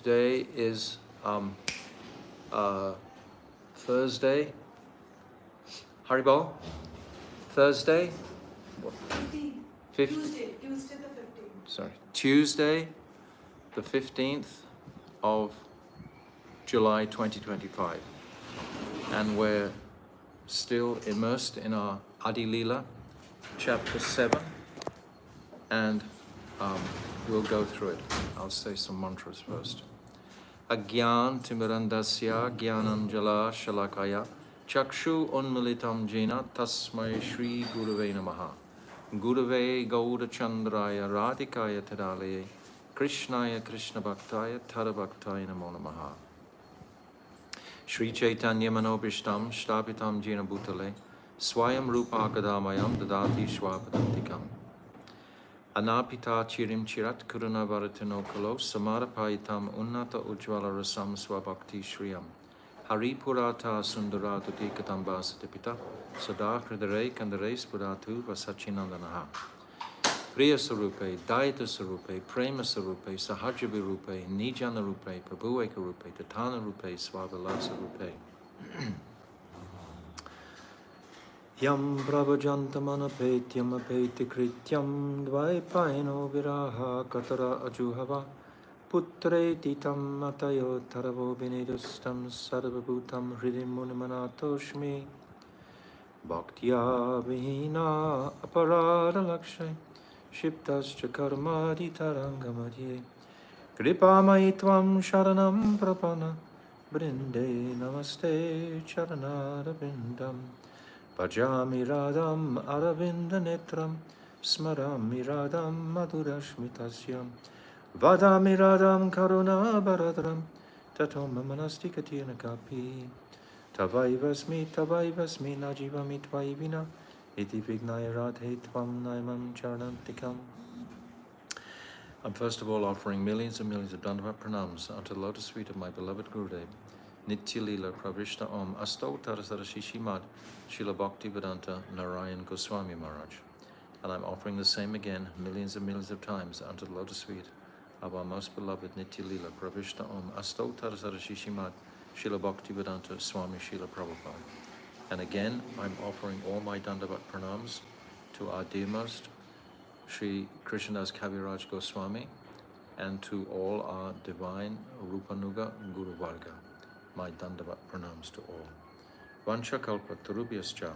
Today is Thursday. Haribol? Thursday? 15. Tuesday the 15th. Sorry. Tuesday, the 15th of July 2025. And we're still immersed in our Adi-lila, chapter 7. And we'll go through it. I'll say some mantras first. Agyan timirandasya gyananjala shalakaya chakshu unmilitam jena tasmai shri gurave namaha. Gurave gauda chandraya radhikaya tadalaye krishnaya krishna bhaktaya tadabhaktaya namo namaha. Shri Caitanya manobishtam shtapitam jena bhutale swayam rupa kadamayam dadati shwapadantikam. Anapita chirim chirat kuruna varatino kalo samarapaitam unnata ujvala rasam swabhakti shriyam. Haripurata sundarata dikatam satipita sada hridare kandare spuratu vasachinandanaha. Priya sarupe, daita sarupe, prema sarupe, sahajavi rupe, nijana rupe, prabhueka rupe, tatana rupe, swavalasa rupe. Yam prabhajantamanapetyam apetykrityam dvaipaino viraha katara ajuhava putreti tam atayo taravo vinedustam sarvabhutam hridim munimanatoshmi bhaktya vihina aparada lakshay shiptascha karmadi tarangamadye kripamai tvam sharanam prapana brinde namaste charanarabindam Bhajami radham aravinda netram smarami radham madhurashmitasyam vadami radham karuna baradram tatom manastikatirna kapi tavaivasmi najivami tvaivina iti vignaya radhe tvam naimam charanantikam. I'm first of all offering millions and millions of Dandavat pranams unto the lotus feet of my beloved Gurudev, Adi-lila Pravishta Om Asto Tarasara Shishimad Srila Bhaktivedanta Narayan Goswami Maharaj. And I'm offering the same again millions and millions of times unto the lotus feet of our most beloved Adi-lila Pravishta Om Asto Tarasara Shishimad Srila Bhaktivedanta Swami Srila Prabhupada. And again, I'm offering all my Dandavat pranams to our dearmost Sri Krishnadas Kaviraj Goswami and to all our divine Rupanuga Guru Varga. My Dandavat pranams to all. Vancha kalpa tarubhyascha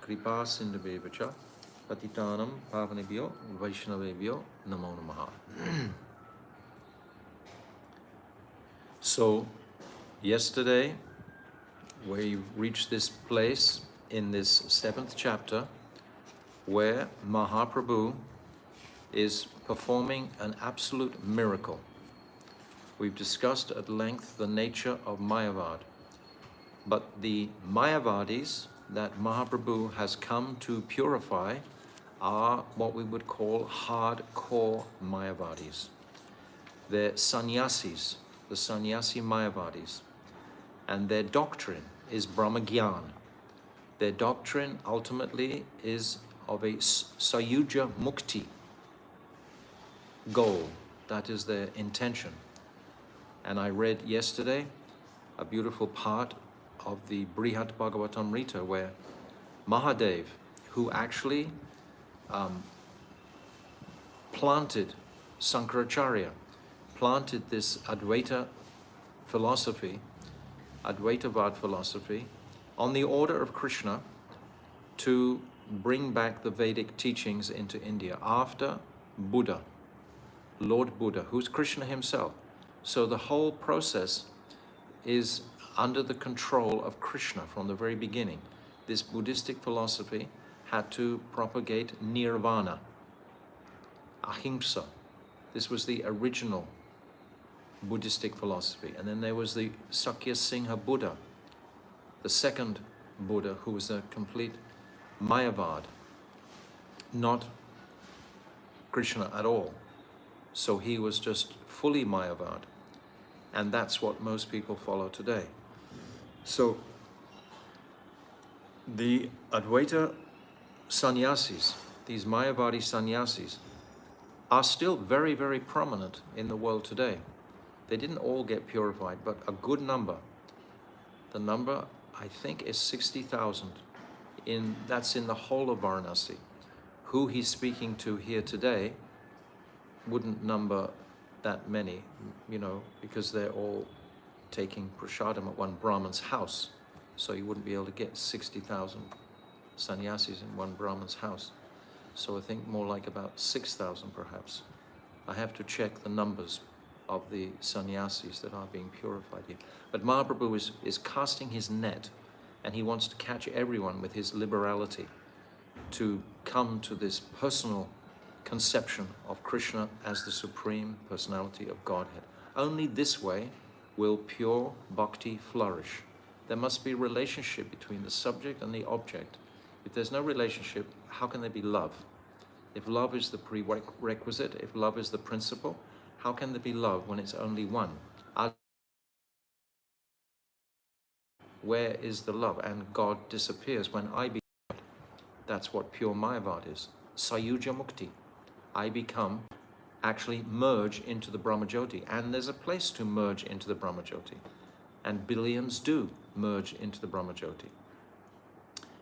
kripa sindhubevacha patitanam pavanebhyo vaishnavebhyo namo namaha. So, yesterday we reached this place in this 7th chapter where Mahaprabhu is performing an absolute miracle. We've discussed at length the nature of Mayavad, but the Mayavadis that Mahaprabhu has come to purify are what we would call hardcore Mayavadis. They're sannyasis, the sannyasi Mayavadis, and their doctrine is Brahmagyan. Their doctrine ultimately is of a Sayuja Mukti goal. That is their intention. And I read yesterday a beautiful part of the Brihat Bhagavatamrita where Mahadev, who actually planted Sankaracharya, planted this Advaita philosophy, Advaitavad philosophy, on the order of Krishna to bring back the Vedic teachings into India after Buddha, Lord Buddha, who's Krishna himself. So the whole process is under the control of Krishna from the very beginning. This Buddhistic philosophy had to propagate nirvana, ahimsa. This was the original Buddhistic philosophy. And then there was the Sakya Singha Buddha, the second Buddha, who was a complete Mayavad, not Krishna at all. So he was just fully Mayavad. And that's what most people follow today. So the Advaita sannyasis, these Mayavadi sannyasis, are still very, very prominent in the world today. They didn't all get purified, but a good number. The number, I think, is 60,000. That's in the whole of Varanasi. Who he's speaking to here today wouldn't number that many, because they're all taking prasadam at one Brahman's house. So you wouldn't be able to get 60,000 sannyasis in one Brahman's house. So I think more like about 6,000 perhaps. I have to check the numbers of the sannyasis that are being purified here. But Mahaprabhu is casting his net, and he wants to catch everyone with his liberality to come to this personal conception of Krishna as the Supreme Personality of Godhead. Only this way will pure bhakti flourish. There must be a relationship between the subject and the object. If there's no relationship, how can there be love? If love is the prerequisite, if love is the principle, how can there be love when it's only one? Where is the love? And God disappears when I become God. That's what pure Mayavad is. Sayuja Mukti. I become, actually merge into the Brahmajyoti. And there's a place to merge into the Brahmajyoti. And billions do merge into the Brahmajyoti.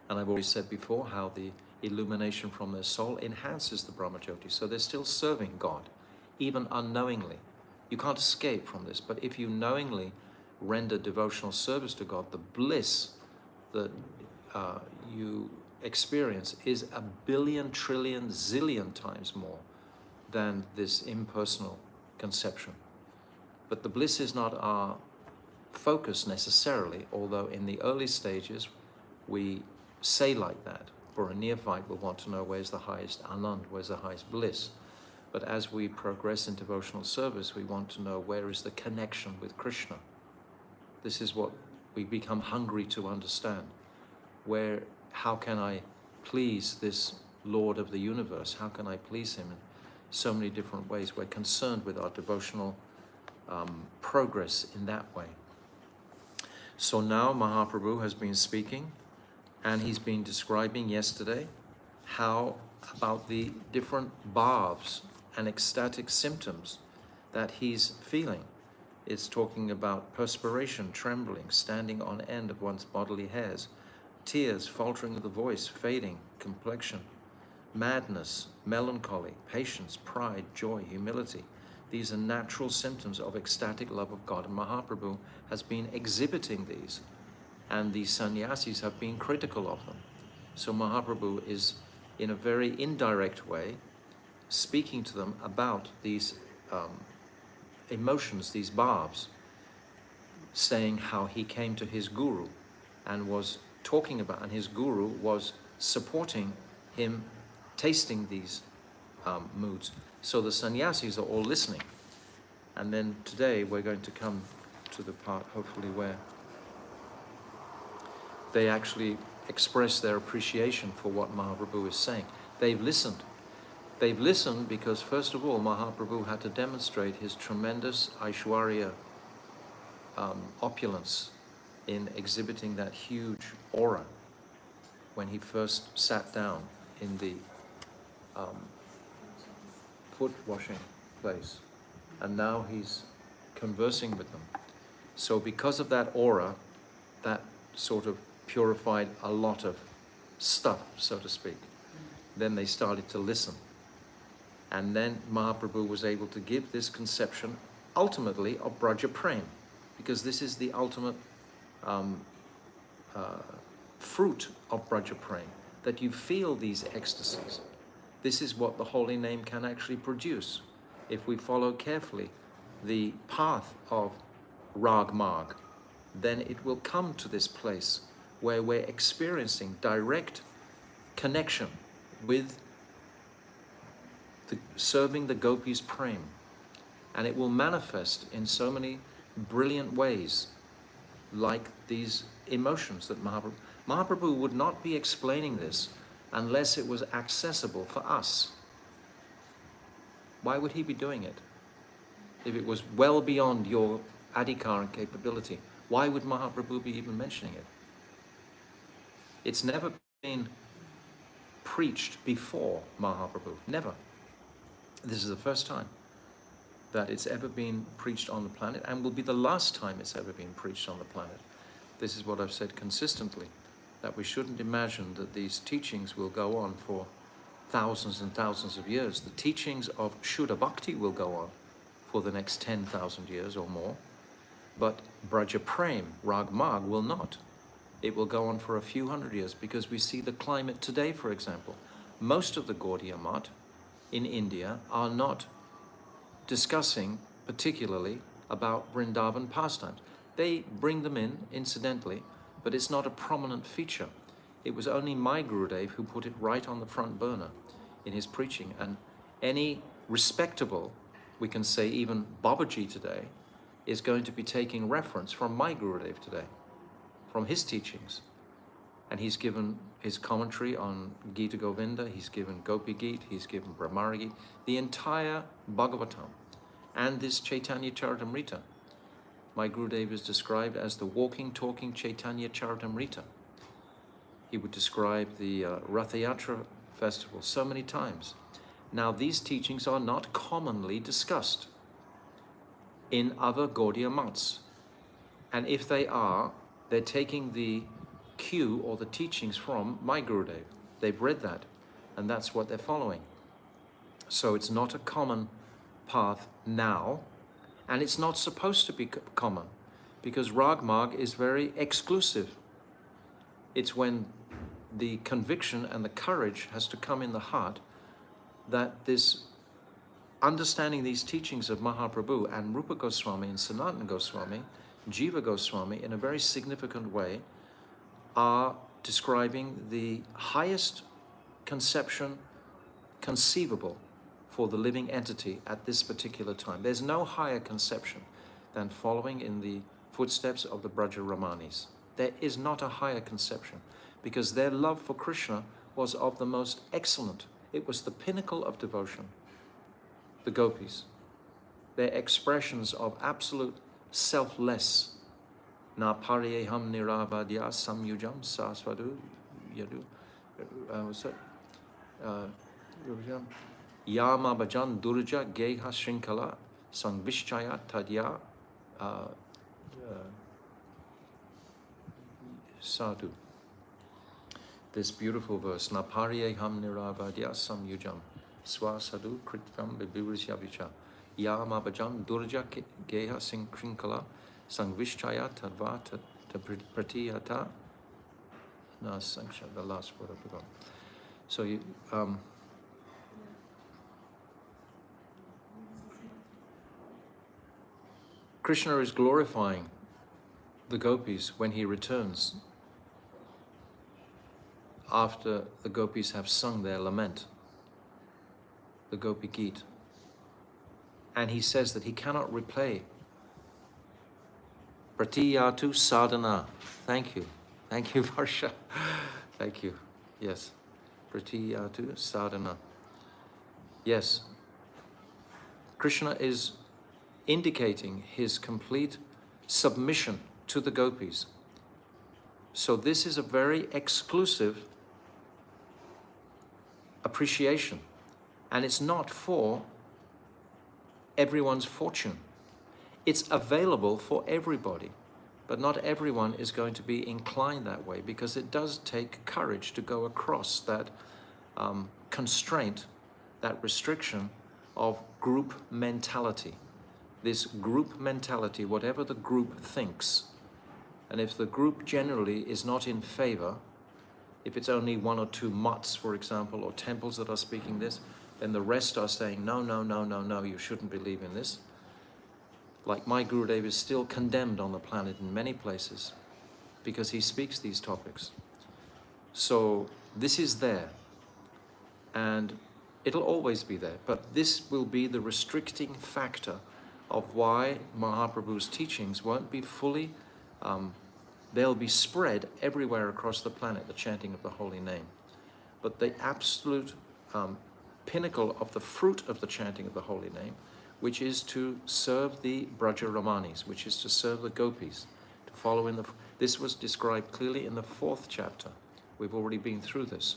And I've already said before how the illumination from their soul enhances the Brahmajyoti. So they're still serving God, even unknowingly. You can't escape from this. But if you knowingly render devotional service to God, the bliss that you experience is a billion, trillion, zillion times more than this impersonal conception. But the bliss is not our focus necessarily, although in the early stages we say like that. For a neophyte, we'll want to know where's the highest anand, where's the highest bliss. But as we progress in devotional service, we want to know where is the connection with Krishna. This is what we become hungry to understand. How can I please this Lord of the universe? How can I please him in so many different ways? We're concerned with our devotional progress in that way. So now Mahaprabhu has been speaking, and he's been describing yesterday how about the different bhavs and ecstatic symptoms that he's feeling. It's talking about perspiration, trembling, standing on end of one's bodily hairs, tears, faltering of the voice, fading, complexion, madness, melancholy, patience, pride, joy, humility. These are natural symptoms of ecstatic love of God. And Mahaprabhu has been exhibiting these, and the sannyasis have been critical of them. So Mahaprabhu is, in a very indirect way, speaking to them about these emotions, these bhavs, saying how he came to his guru and was talking about, and his guru was supporting him tasting these moods. So the sannyasis are all listening. And then today we're going to come to the part, hopefully, where they actually express their appreciation for what Mahaprabhu is saying. They've listened. They've listened because, first of all, Mahaprabhu had to demonstrate his tremendous Aishwarya opulence in exhibiting that huge aura when he first sat down in the foot washing place. And now he's conversing with them. So because of that aura, that sort of purified a lot of stuff, so to speak. Then they started to listen. And then Mahaprabhu was able to give this conception, ultimately, of Braja Prem, because this is the ultimate fruit of Braja Prem, that you feel these ecstasies. This is what the holy name can actually produce. If we follow carefully the path of Rag Marg, then it will come to this place where we're experiencing direct connection with serving the gopis prem. And it will manifest in so many brilliant ways, like these emotions that Mahaprabhu would not be explaining this unless it was accessible for us. Why would he be doing it? If it was well beyond your adhikar and capability, why would Mahaprabhu be even mentioning it? It's never been preached before Mahaprabhu, never. This is the first time. that it's ever been preached on the planet, and will be the last time it's ever been preached on the planet. This is what I've said consistently, that we shouldn't imagine that these teachings will go on for thousands and thousands of years. The teachings of Shuddha Bhakti will go on for the next 10,000 years or more, but Braja Prem, Rag Mag, will not. It will go on for a few hundred years, because we see the climate today, for example. Most of the Gaudiya Math in India are not discussing particularly about Vrindavan pastimes. They bring them in, incidentally, but it's not a prominent feature. It was only my Gurudev who put it right on the front burner in his preaching. And any respectable, we can say even Babaji today, is going to be taking reference from my Gurudev today, from his teachings. And he's given his commentary on Gita Govinda, he's given Gopi Gita, he's given Brahmara Gita, the entire Bhagavatam, and this Caitanya Caritamrta. My Gurudev is described as the walking, talking Caitanya Caritamrta. He would describe the Ratha Yatra festival so many times. Now, these teachings are not commonly discussed in other Gaudiya Maths. And if they are, they're taking the cue or the teachings from my Gurudev. They've read that, and that's what they're following. So it's not a common path now, and it's not supposed to be common, because Rag Mag is very exclusive. It's when the conviction and the courage has to come in the heart that this understanding these teachings of Mahaprabhu and Rupa Goswami and Sanatana Goswami, Jiva Goswami, in a very significant way, are describing the highest conception conceivable for the living entity at this particular time. There's no higher conception than following in the footsteps of the Braja Ramanis. There is not a higher conception, because their love for Krishna was of the most excellent. It was the pinnacle of devotion. The gopis, their expressions of absolute selfless, na paryeham niravadya samyujam sasvadu yadu, yama bhajan durja geha shrinkala sangvishchaya tadya sadhu. This beautiful verse, na paryeham niravadya samyujam swasadu kritvam bibhurisyavicha yama bhajan durja geha sinkrinkala sangvishchaya tadva pratiyata. No, the last word I forgot. So you, Krishna is glorifying the gopis when he returns after the gopis have sung their lament, the Gopi Gita. And he says that he cannot replay. Pratiyatu sadhana. Thank you. Thank you, Varsha. Thank you. Yes. Pratiyatu sadhana. Yes. Krishna is indicating his complete submission to the gopis. So this is a very exclusive appreciation, and it's not for everyone's fortune. It's available for everybody, but not everyone is going to be inclined that way, because it does take courage to go across that constraint, that restriction of group mentality. This group mentality, whatever the group thinks, and if the group generally is not in favor, if it's only one or two mutts, for example, or temples that are speaking this, then the rest are saying, no, no, no, no, no, you shouldn't believe in this. Like my Gurudev is still condemned on the planet in many places because he speaks these topics. So this is there, and it'll always be there, but this will be the restricting factor of why Mahaprabhu's teachings won't be fully, they'll be spread everywhere across the planet, the chanting of the holy name. But the absolute pinnacle of the fruit of the chanting of the holy name, which is to serve the Braja Ramanis, which is to serve the gopis, to follow in the... This was described clearly in the 4th chapter. We've already been through this.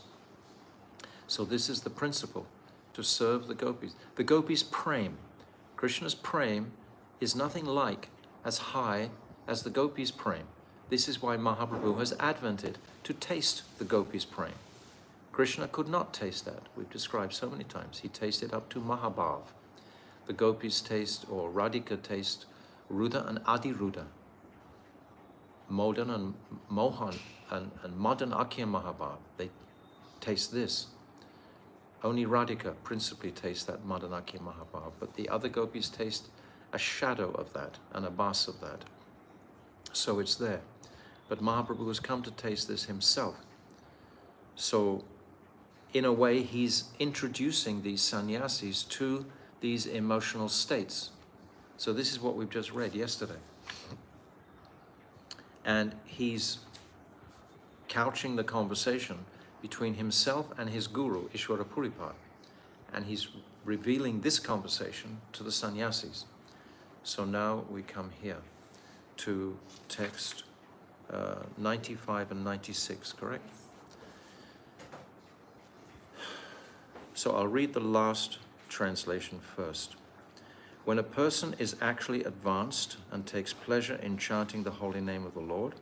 So this is the principle, to serve the gopis. The gopis prem. Krishna's prem is nothing like as high as the gopis' prem. This is why Mahaprabhu has advented to taste the gopis' prem. Krishna could not taste that. We've described so many times. He tasted up to Mahabhav. The gopis taste, or Radhika taste, Rudha and Adi-rudha. Modan and Mohan and Madan Akhya Mahabhav, they taste this. Only Radhika principally tastes that Madan Akhya Mahabhav, but the other gopis taste a shadow of that, and a bas of that. So it's there. But Mahaprabhu has come to taste this himself. So in a way, he's introducing these sannyasis to these emotional states. So this is what we've just read yesterday. And he's couching the conversation between himself and his guru, Ishwara Puripad. And he's revealing this conversation to the sannyasis. So now we come here to text 95 and 96, correct? So I'll read the last translation first. When a person is actually advanced and takes pleasure in chanting the holy name of the Lord,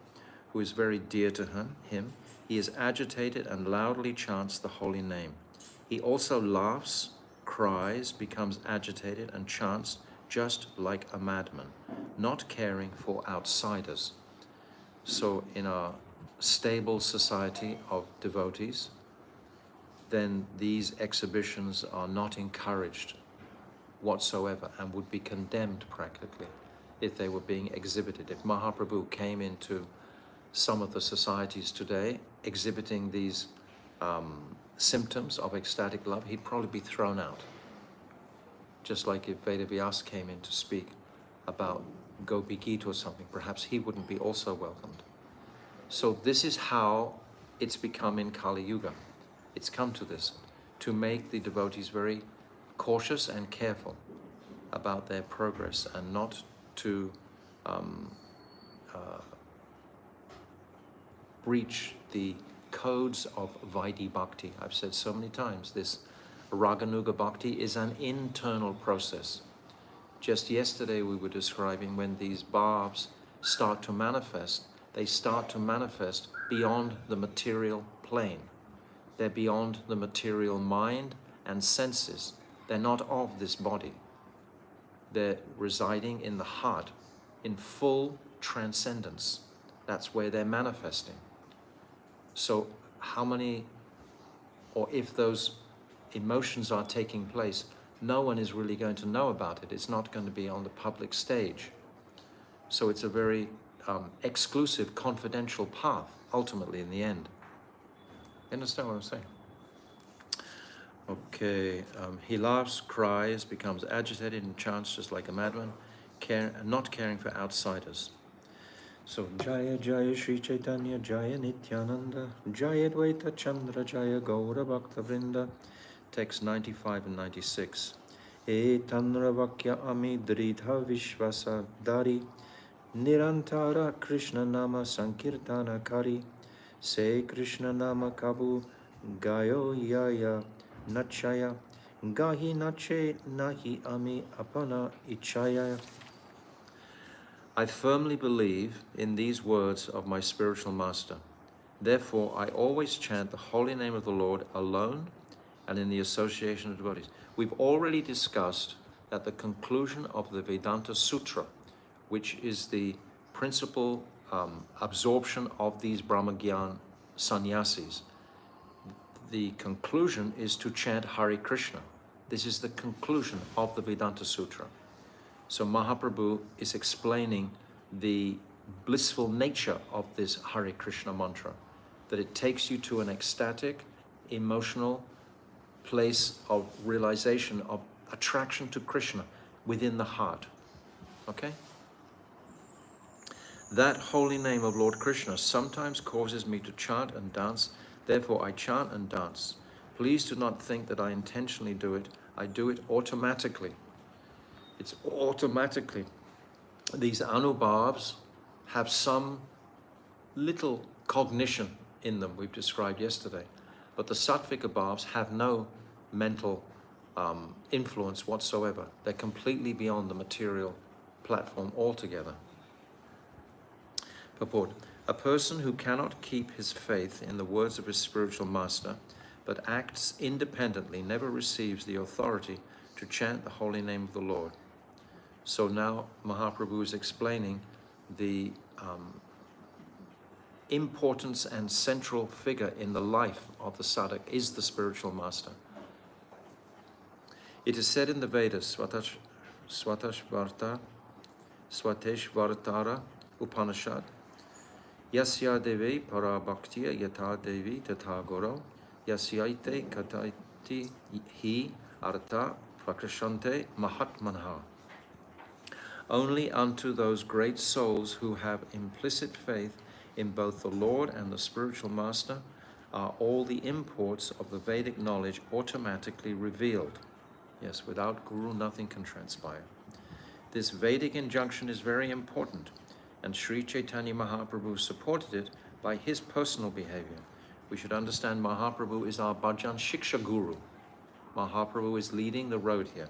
who is very dear to him, he is agitated and loudly chants the holy name. He also laughs, cries, becomes agitated, and chants just like a madman, not caring for outsiders. So in a stable society of devotees, then these exhibitions are not encouraged whatsoever and would be condemned practically if they were being exhibited. If Mahaprabhu came into some of the societies today exhibiting these symptoms of ecstatic love, he'd probably be thrown out. Just like if Vedavyas came in to speak about Gopi Gita or something, perhaps he wouldn't be also welcomed. So this is how it's become in Kali Yuga. It's come to this, to make the devotees very cautious and careful about their progress and not to breach the codes of Vaidhi Bhakti. I've said so many times, this Raganuga Bhakti is an internal process. Just yesterday we were describing when these bhavs start to manifest, they start to manifest beyond the material plane. They're beyond the material mind and senses. They're not of this body. They're residing in the heart, in full transcendence. That's where they're manifesting. So how many, or if those emotions are taking place, no one is really going to know about it. It's not going to be on the public stage. So it's a very exclusive, confidential path, ultimately, in the end. You understand what I'm saying? Okay, he laughs, cries, becomes agitated, and chants just like a madman, not caring for outsiders. So, Jaya Jaya Sri Caitanya Jaya Nityananda Jaya Dvaita Chandra Jaya Gaura Bhakta Vrinda. Text 95 and 96. E Tanra Vakya Ami Dridha Vishvasa Dari Nirantara Krishna Nama Sankirtana Kari Se Krishna Nama Kabu Gayo Yaya Nachaya Gahi Nache Nahi Ami Apana Ichaya. I firmly believe in these words of my spiritual master. Therefore, I always chant the holy name of the Lord alone and in the association of devotees. We've already discussed at the conclusion of the Vedanta Sutra, which is the principal absorption of these Brahmagyan sannyasis. The conclusion is to chant Hare Krishna. This is the conclusion of the Vedanta Sutra. So Mahaprabhu is explaining the blissful nature of this Hare Krishna mantra, that it takes you to an ecstatic, emotional place of realization, of attraction to Krishna within the heart. Okay? That holy name of Lord Krishna sometimes causes me to chant and dance. Therefore, I chant and dance. Please do not think that I intentionally do it. I do it automatically. It's automatically. These anubhavs have some little cognition in them, we've described yesterday. But the sattvika bhavs have no mental influence whatsoever. They're completely beyond the material platform altogether. Purport. A person who cannot keep his faith in the words of his spiritual master, but acts independently, never receives the authority to chant the holy name of the Lord. So now Mahaprabhu is explaining the importance and central figure in the life of the sadhak is the spiritual master. It is said in the Vedas, Swateshvartara Upanishad, Yasya Devi Para Bhaktiya Yata Devi Tatha Goro, Yasyaite Kataiti Hi Artha Prakrashante Mahatmanha. Only unto those great souls who have implicit faith in both the Lord and the spiritual master are all the imports of the Vedic knowledge automatically revealed. Yes, without Guru, nothing can transpire. This Vedic injunction is very important, and Sri Chaitanya Mahaprabhu supported it by his personal behavior. We should understand Mahaprabhu is our Bhajan Shiksha Guru. Mahaprabhu is leading the road here.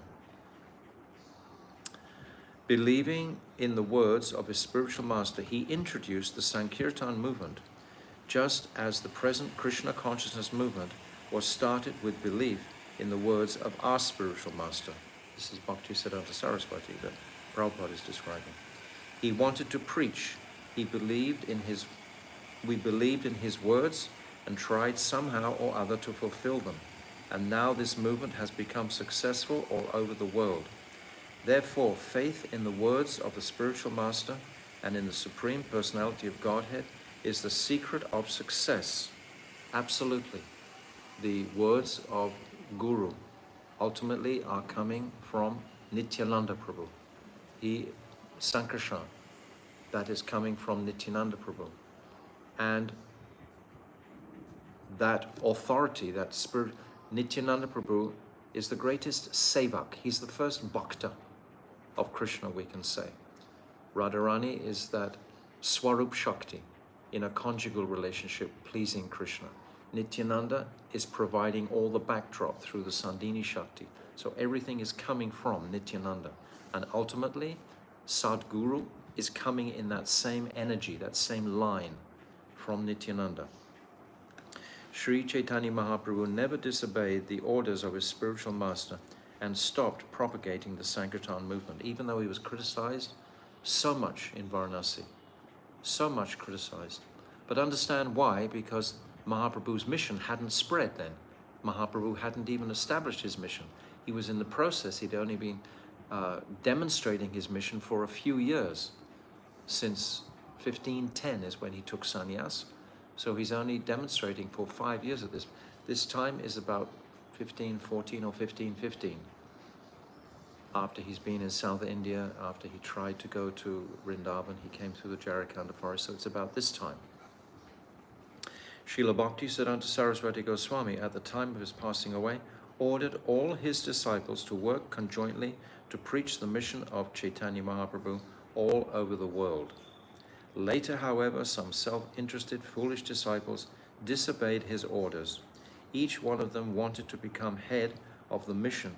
Believing in the words of his spiritual master, he introduced the Sankirtan movement, just as the present Krishna consciousness movement was started with belief in the words of our spiritual master. This is Bhaktisiddhanta Saraswati that Prabhupada is describing. He wanted to preach. We believed in his words and tried somehow or other to fulfill them. And now this movement has become successful all over the world. Therefore, faith in the words of the spiritual master and in the Supreme Personality of Godhead is the secret of success. Absolutely. The words of Guru ultimately are coming from Nityananda Prabhu. Sankarshan, that is coming from Nityananda Prabhu. And that authority, that spirit, Nityananda Prabhu is the greatest sevak. He's the first bhakta of Krishna, we can say. Radharani is that Swarup Shakti in a conjugal relationship pleasing Krishna. Nityananda is providing all the backdrop through the Sandhini Shakti. So everything is coming from Nityananda. And ultimately, Sadguru is coming in that same energy, that same line from Nityananda. Sri Chaitanya Mahaprabhu never disobeyed the orders of his spiritual master and stopped propagating the Sankirtan movement, even though he was criticized so much in Varanasi, so much criticized. But understand why, because Mahaprabhu's mission hadn't spread then. Mahaprabhu hadn't even established his mission. He was in the process. He'd only been demonstrating his mission for a few years. Since 1510 is when he took sannyas. So he's only demonstrating for 5 years of this. This time is about 1514 or 1515. After he's been in South India, after he tried to go to Vrindavan, he came through the Jharkhand forest, so it's about this time. Srila Bhaktisiddhanta Saraswati Goswami, at the time of his passing away, ordered all his disciples to work conjointly to preach the mission of Chaitanya Mahaprabhu all over the world. Later, however, some self-interested, foolish disciples disobeyed his orders. Each one of them wanted to become head of the mission,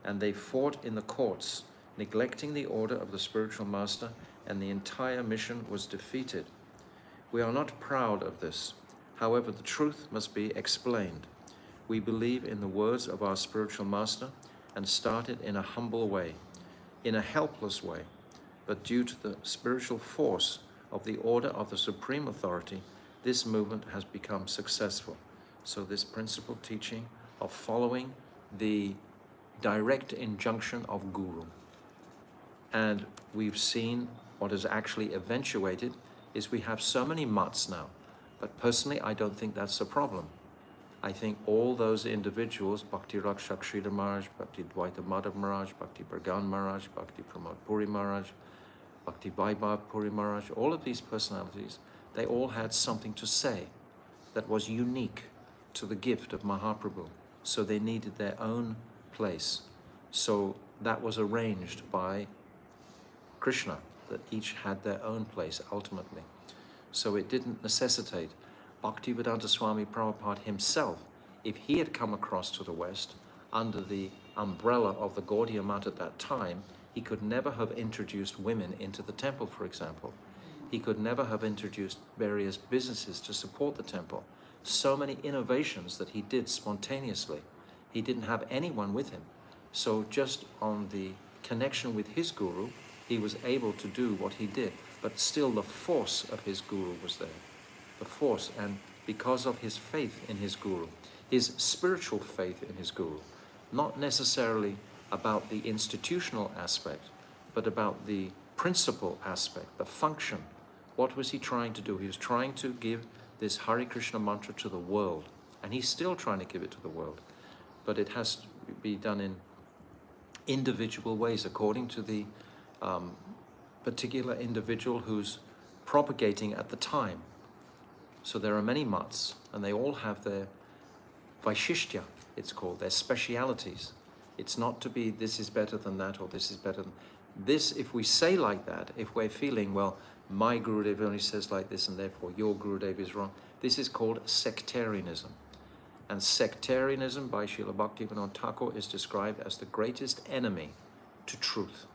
and they fought in the courts, neglecting the order of the spiritual master, and the entire mission was defeated. We are not proud of this. However, the truth must be explained. We believe in the words of our spiritual master and started in a humble way, in a helpless way, but due to the spiritual force of the order of the Supreme Authority, this movement has become successful. So this principal teaching of following the direct injunction of Guru. And we've seen what has actually eventuated is we have so many mats now. But personally, I don't think that's a problem. I think all those individuals, Bhakti Rakshak Sridhar Maharaj, Bhakti Dvaita Madhav Maharaj, Bhakti Pragan Maharaj, Bhakti Pramod Puri Maharaj, Bhakti Vaibhav Puri Maharaj, all of these personalities, they all had something to say that was unique to the gift of Mahaprabhu. So they needed their own place. So that was arranged by Krishna, that each had their own place ultimately. So it didn't necessitate Bhaktivedanta Swami Prabhupada himself, if he had come across to the West under the umbrella of the Gaudiya Math at that time, he could never have introduced women into the temple, for example. He could never have introduced various businesses to support the temple. So many innovations that he did spontaneously. He didn't have anyone with him. So just on the connection with his guru, he was able to do what he did. But still the force of his guru was there. The force, and because of his faith in his guru, his spiritual faith in his guru, not necessarily about the institutional aspect, but about the principle aspect, the function. What was he trying to do? He was trying to give this Hare Krishna mantra to the world, and he's still trying to give it to the world, but it has to be done in individual ways according to the particular individual who's propagating at the time. So there are many mats, and they all have their Vaishishtya, it's called, their specialities. It's not to be this is better than that or this is better than this. If we say like that, if we're feeling, well, my Gurudev only says like this and therefore your Gurudev is wrong, this is called sectarianism. And sectarianism by Srila Bhaktivinoda Thakur is described as the greatest enemy to truth,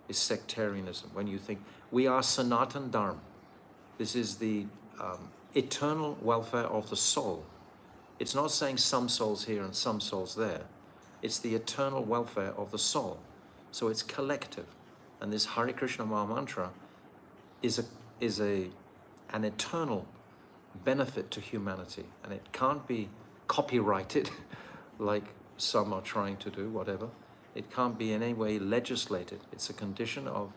is sectarianism. When you think, we are Sanatan Dharma, this is the eternal welfare of the soul. It's not saying some souls here and some souls there. It's the eternal welfare of the soul. So it's collective. And this Hare Krishna Maha Mantra is an eternal benefit to humanity. And it can't be copyrighted like some are trying to do, whatever. It can't be in any way legislated. It's a condition of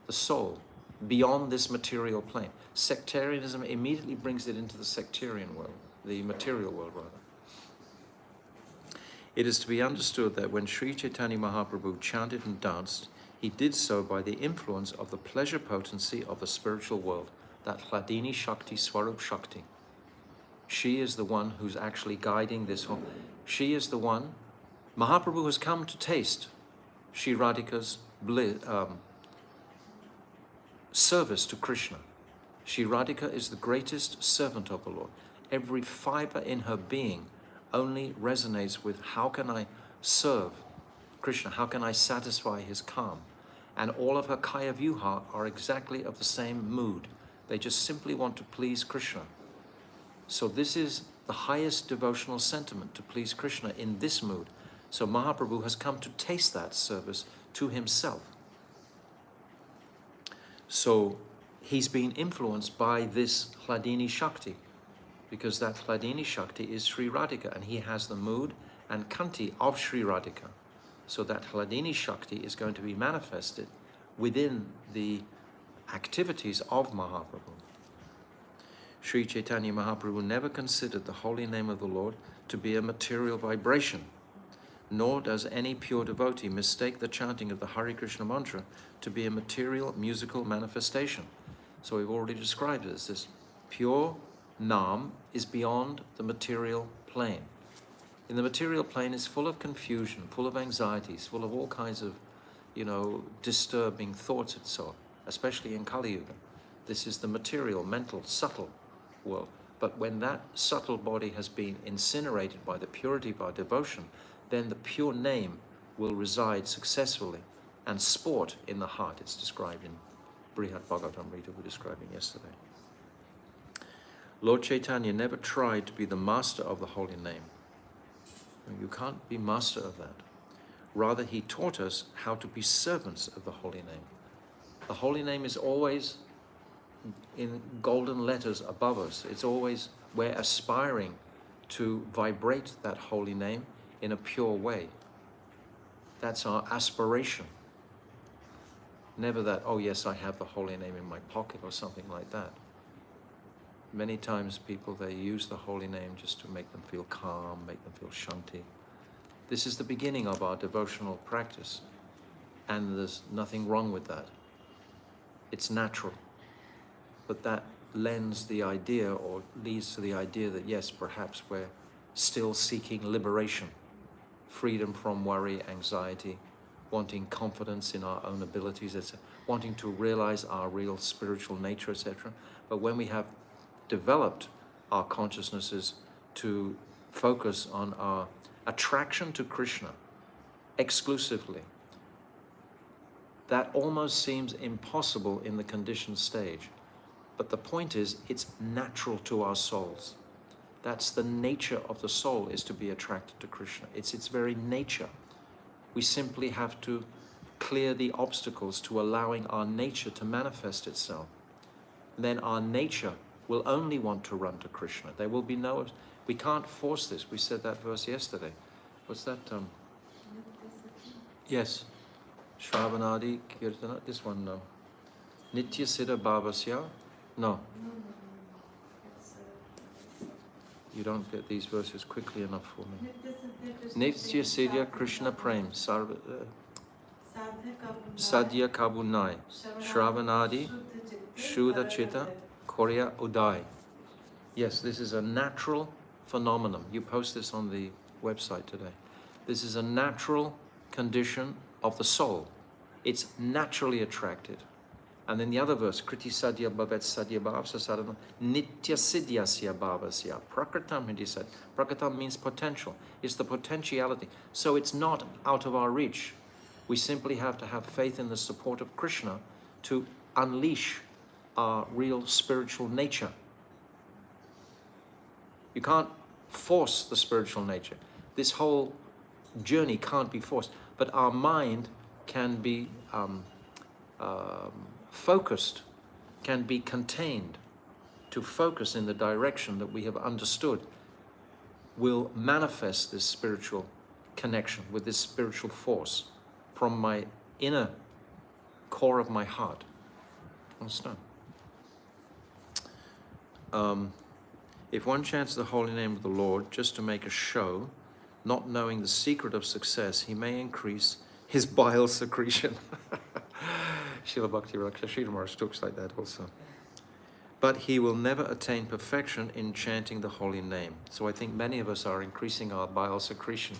the soul beyond this material plane. Sectarianism immediately brings it into the sectarian world, the material world rather. It is to be understood that when Sri Chaitanya Mahaprabhu chanted and danced, he did so by the influence of the pleasure potency of the spiritual world, that Hladini Shakti, Swarup Shakti. She is the one who's actually guiding this whole. She is the one. Mahaprabhu has come to taste Shri Radhika's service to Krishna. Shri Radhika is the greatest servant of the Lord. Every fiber in her being only resonates with how can I serve Krishna, how can I satisfy his calm? And all of her Kaya Vyuha are exactly of the same mood. They just simply want to please Krishna. So this is the highest devotional sentiment, to please Krishna in this mood. So Mahaprabhu has come to taste that service to himself. So he's been influenced by this Hladini Shakti, because that Hladini Shakti is Sri Radhika, and he has the mood and kanti of Sri Radhika. So that Hladini Shakti is going to be manifested within the activities of Mahaprabhu. Sri Chaitanya Mahaprabhu never considered the holy name of the Lord to be a material vibration, nor does any pure devotee mistake the chanting of the Hare Krishna mantra to be a material musical manifestation. So we've already described it as this pure Nam is beyond the material plane. In the material plane is full of confusion, full of anxieties, full of all kinds of, disturbing thoughts and so on, especially in Kali Yuga. This is the material, mental, subtle world. But when that subtle body has been incinerated by the purity of our devotion, then the pure name will reside successfully and sport in the heart. It's described in Brihad Bhagavatamrita we were describing yesterday. Lord Chaitanya never tried to be the master of the holy name. You can't be master of that. Rather, he taught us how to be servants of the holy name. The holy name is always in golden letters above us. It's always, we're aspiring to vibrate that holy name in a pure way. That's our aspiration. Never that, oh yes, I have the holy name in my pocket or something like that. Many times people, they use the holy name just to make them feel calm, make them feel shanti. This is the beginning of our devotional practice, and there's nothing wrong with that. It's natural. But that lends the idea, or leads to the idea that yes, perhaps we're still seeking liberation, freedom from worry, anxiety, wanting confidence in our own abilities, etc., wanting to realize our real spiritual nature, etc. But when we have developed our consciousnesses to focus on our attraction to Krishna, exclusively. That almost seems impossible in the conditioned stage. But the point is, it's natural to our souls. That's the nature of the soul, is to be attracted to Krishna. It's its very nature. We simply have to clear the obstacles to allowing our nature to manifest itself. And then our nature will only want to run to Krishna. There will be no, we can't force this. We said that verse yesterday. What's that? Yes. Shravanadi Kirtana, this one, no. Nitya Siddha Bhavasya? No. You don't get these verses quickly enough for me. Nitya Siddha Krishna Prem, Sadhya Kabunai, Shravanadi, Shuddha Chitta, Korya Udai. Yes, this is a natural phenomenon. You post this on the website today. This is a natural condition of the soul. It's naturally attracted. And then the other verse, Kriti Sadhya Bhavet Sadhya Bhavasya Sadhana, Nitya Siddhyasya Bhavasya, Prakritam Hindisad. Prakritam means potential. It's the potentiality. So it's not out of our reach. We simply have to have faith in the support of Krishna to unleash our real spiritual nature. You can't force the spiritual nature. This whole journey can't be forced. But our mind can be focused, can be contained to focus in the direction that we have understood will manifest this spiritual connection with this spiritual force from my inner core of my heart. Understand? If one chants the holy name of the Lord just to make a show, not knowing the secret of success, he may increase his bile secretion. Srila Bhakti Sridhar Maharaj talks like that also. But he will never attain perfection in chanting the holy name. So I think many of us are increasing our bile secretion.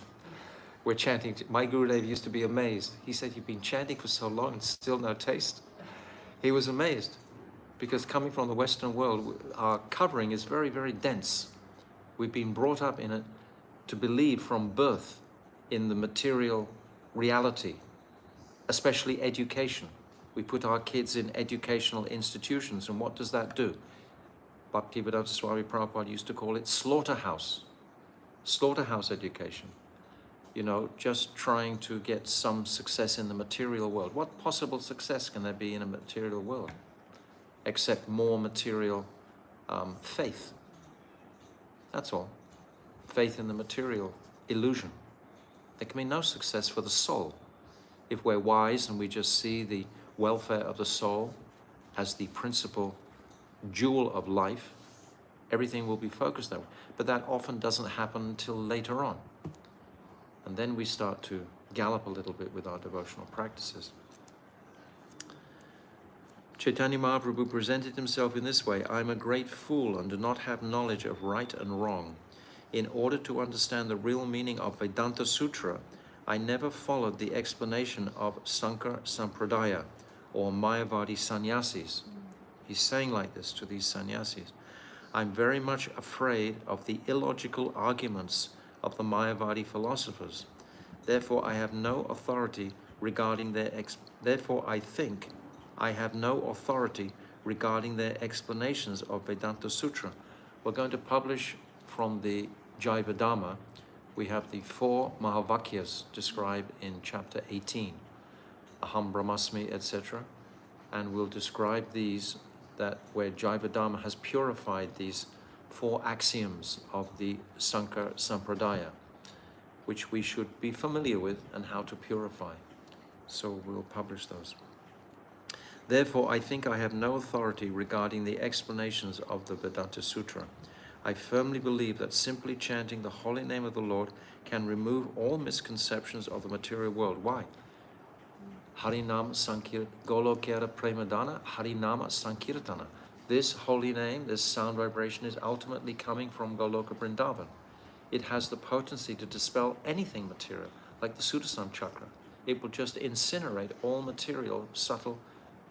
We're chanting. My Gurudev used to be amazed. He said, "You've been chanting for so long and still no taste." He was amazed because coming from the Western world, our covering is very, very dense. We've been brought up in it to believe from birth in the material reality, especially education. We put our kids in educational institutions, and what does that do? Bhaktivedanta Swami Prabhupada used to call it slaughterhouse. Slaughterhouse education. You know, just trying to get some success in the material world. What possible success can there be in a material world? Except more material faith. That's all. Faith in the material illusion. There can be no success for the soul. If we're wise and we just see the welfare of the soul as the principal jewel of life, everything will be focused that way. But that often doesn't happen until later on. And then we start to gallop a little bit with our devotional practices. Caitanya Mahaprabhu presented himself in this way: I am a great fool and do not have knowledge of right and wrong. In order to understand the real meaning of Vedanta Sutra, I never followed the explanation of Sankara Sampradaya or Mayavadi sannyasis. He's saying like this to these sannyasis. I'm very much afraid of the illogical arguments of the Mayavadi philosophers. Therefore, I have no authority regarding their Therefore, I think I have no authority regarding their explanations of Vedanta Sutra. We're going to publish from the Jayavadhamma. We have the 4 Mahavakyas described in chapter 18, Aham Brahmasmi, etc. And we'll describe these, that where Jayavadhamma has purified these 4 axioms of the Sankara Sampradaya, which we should be familiar with and how to purify. So we'll publish those. Therefore, I think I have no authority regarding the explanations of the Vedanta Sutra. I firmly believe that simply chanting the holy name of the Lord can remove all misconceptions of the material world. Why? Harinam Sankir Golokera Premadana, Harinama Sankirtana. This holy name, this sound vibration is ultimately coming from Goloka Vrindavan. It has the potency to dispel anything material, like the Sudarshan chakra. It will just incinerate all material, subtle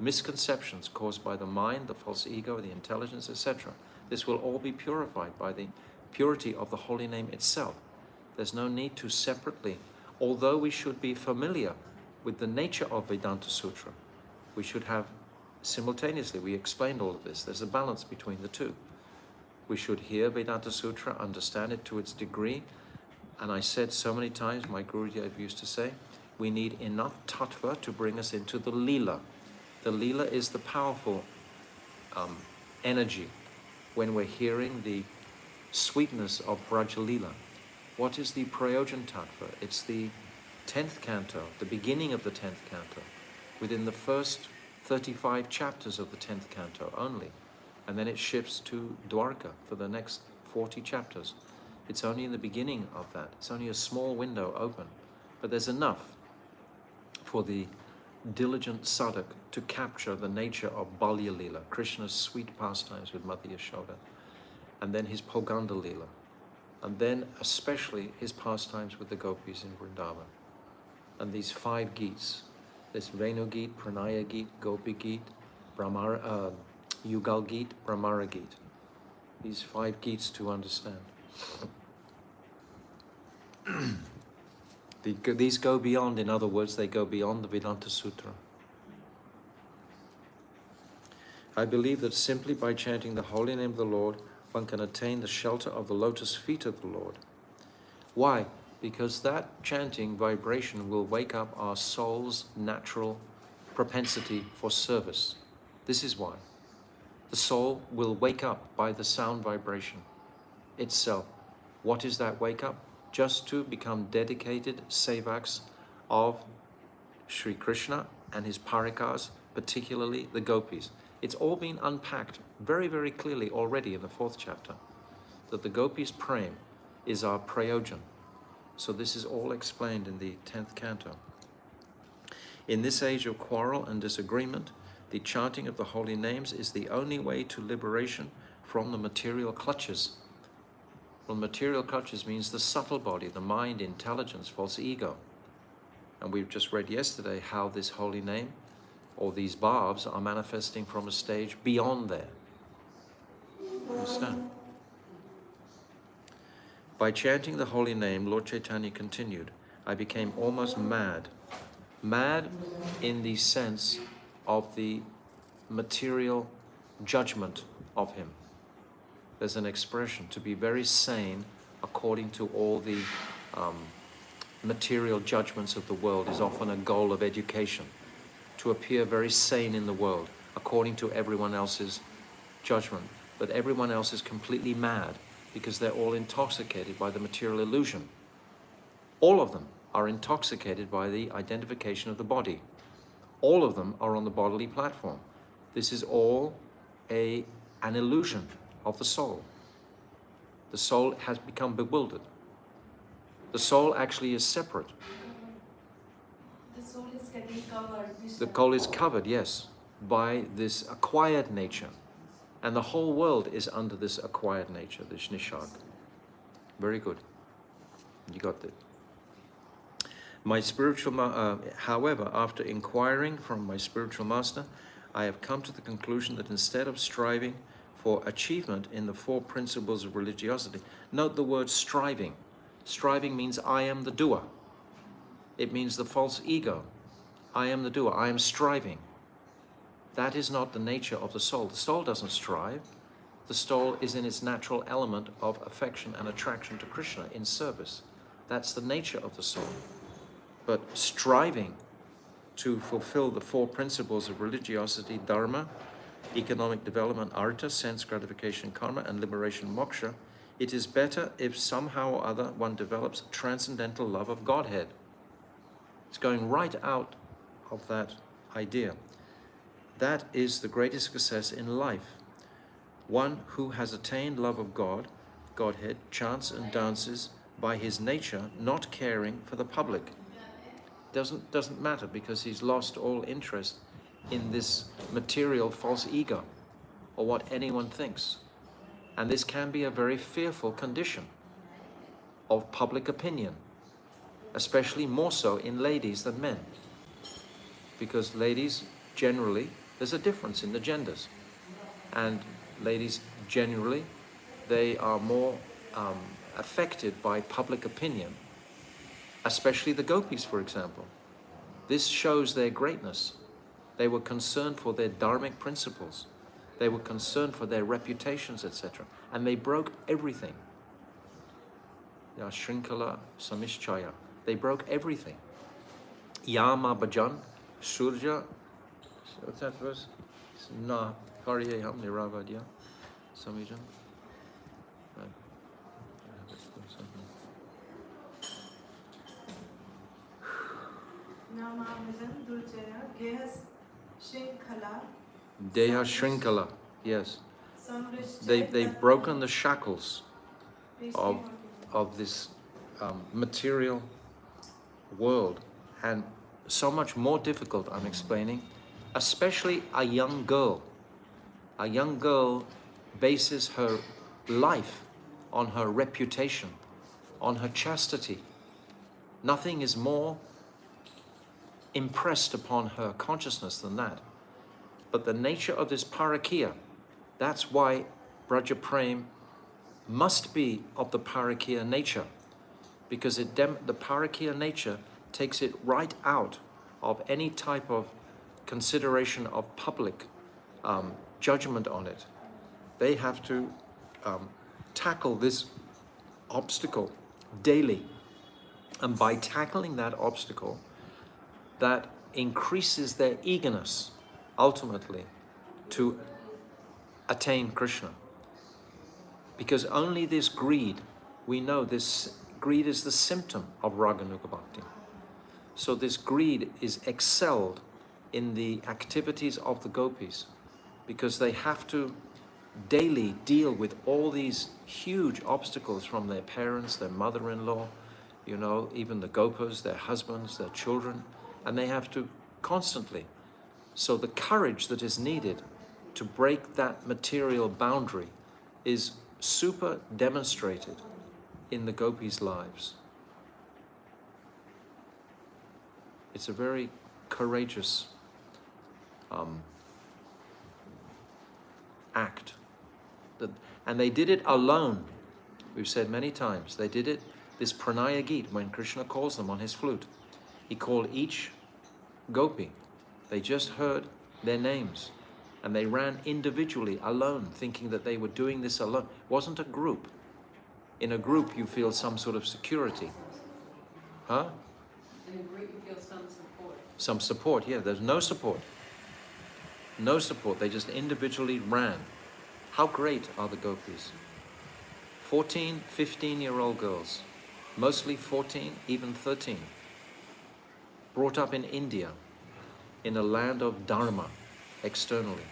misconceptions caused by the mind, the false ego, the intelligence, etc. This will all be purified by the purity of the holy name itself. There's no need to separately although we should be familiar with the nature of Vedanta Sutra, we should have simultaneously, we explained all of this, there's a balance between the two. We should hear Vedanta Sutra, understand it to its degree, and I said so many times, my Gurudev used to say, we need enough tattva to bring us into the lila. The lila is the powerful energy when we're hearing the sweetness of Braja Lila. What is the Prayojan Tattva? It's the 10th canto, the beginning of the 10th canto, within the first 35 chapters of the 10th canto only. And then it shifts to Dwarka for the next 40 chapters. It's only in the beginning of that. It's only a small window open. But there's enough for the diligent sadhak to capture the nature of Balya Lila, Krishna's sweet pastimes with Mother Yashoda, and then his Poganda Lila, and then especially his pastimes with the gopis in Vrindavan. And these 5 Geets, this Venu Geet, Pranaya Geet, Gopi Geet, Yugal Geet, Brahmara Geet. These 5 Geets to understand. These go beyond, in other words, they go beyond the Vedanta Sutra. I believe that simply by chanting the holy name of the Lord, one can attain the shelter of the lotus feet of the Lord. Why? Because that chanting vibration will wake up our soul's natural propensity for service. This is why. The soul will wake up by the sound vibration itself. What is that wake up? Just to become dedicated sevaks of Sri Krishna and his parikas, particularly the gopis. It's all been unpacked very, very clearly already in the 4th chapter, that the gopis' prem is our prayojan. So this is all explained in the 10th canto. In this age of quarrel and disagreement, the chanting of the holy names is the only way to liberation from the material clutches. Well, material clutches means the subtle body, the mind, intelligence, false ego. And we've just read yesterday how this holy name, or these barbs, are manifesting from a stage beyond there. Understand? By chanting the holy name, Lord Chaitanya continued, I became almost mad. Mad in the sense of the material judgment of him. There's an expression, to be very sane according to all the material judgments of the world is often a goal of education. To appear very sane in the world according to everyone else's judgment. But everyone else is completely mad because they're all intoxicated by the material illusion. All of them are intoxicated by the identification of the body. All of them are on the bodily platform. This is all an illusion of the soul. The soul has become bewildered. The soul actually is separate. The soul is getting covered. The soul is covered, yes, by this acquired nature. And the whole world is under this acquired nature, this nishad. Very good. You got it. My spiritual, however, after inquiring from my spiritual master, I have come to the conclusion that instead of striving for achievement in the 4 principles of religiosity, note the word striving. Striving means I am the doer. It means the false ego. I am the doer. I am striving. That is not the nature of the soul. The soul doesn't strive. The soul is in its natural element of affection and attraction to Krishna in service. That's the nature of the soul. But striving to fulfill the 4 principles of religiosity, dharma, economic development, artha, sense gratification, karma, and liberation, moksha, it is better if somehow or other one develops transcendental love of Godhead. It's going right out of that idea. That is the greatest success in life. One who has attained love of God, Godhead, chants and dances by his nature, not caring for the public. Doesn't matter because he's lost all interest in this material false ego or what anyone thinks. And this can be a very fearful condition of public opinion, especially more so in ladies than men. Because ladies generally, there's a difference in the genders. And ladies generally, they are more affected by public opinion, especially the gopis, for example. This shows their greatness. They were concerned for their dharmic principles. They were concerned for their reputations, etc. And they broke everything. Shrinkala Samischaya. They broke everything. Yama Bhajan, Surja, what's that verse? Na Karyeham Niravadya Samijan. Nama Bhajan Durjaya Gehas Shrinkhala. Deha Shrinkala, yes. They've broken the shackles of this material world, and so much more difficult, I'm explaining, especially a young girl. A young girl bases her life on her reputation, on her chastity. Nothing is more impressed upon her consciousness than that. But the nature of this parakya, that's why Braja Prem must be of the parakya nature, because the parakya nature takes it right out of any type of consideration of public judgment on it. They have to tackle this obstacle daily. And by tackling that obstacle, that increases their eagerness, ultimately, to attain Krishna. Because only this greed, we know this greed is the symptom of Raganuga Bhakti. So this greed is excelled in the activities of the gopis, because they have to daily deal with all these huge obstacles from their parents, their mother-in-law, even the gopas, their husbands, their children, and they have to constantly. So the courage that is needed to break that material boundary is super demonstrated in the gopis' lives. It's a very courageous act. And they did it alone. We've said many times, they did it, this Pranaya Geet, when Krishna calls them on his flute. He called each gopi. They just heard their names, and they ran individually, alone, thinking that they were doing this alone. It wasn't a group. In a group, you feel some sort of security. Huh? In a group, you feel some support. Some support, yeah. There's no support. No support. They just individually ran. How great are the gopis? 14, 15-year-old girls. Mostly 14, even 13. Brought up in India, in a land of dharma, externally,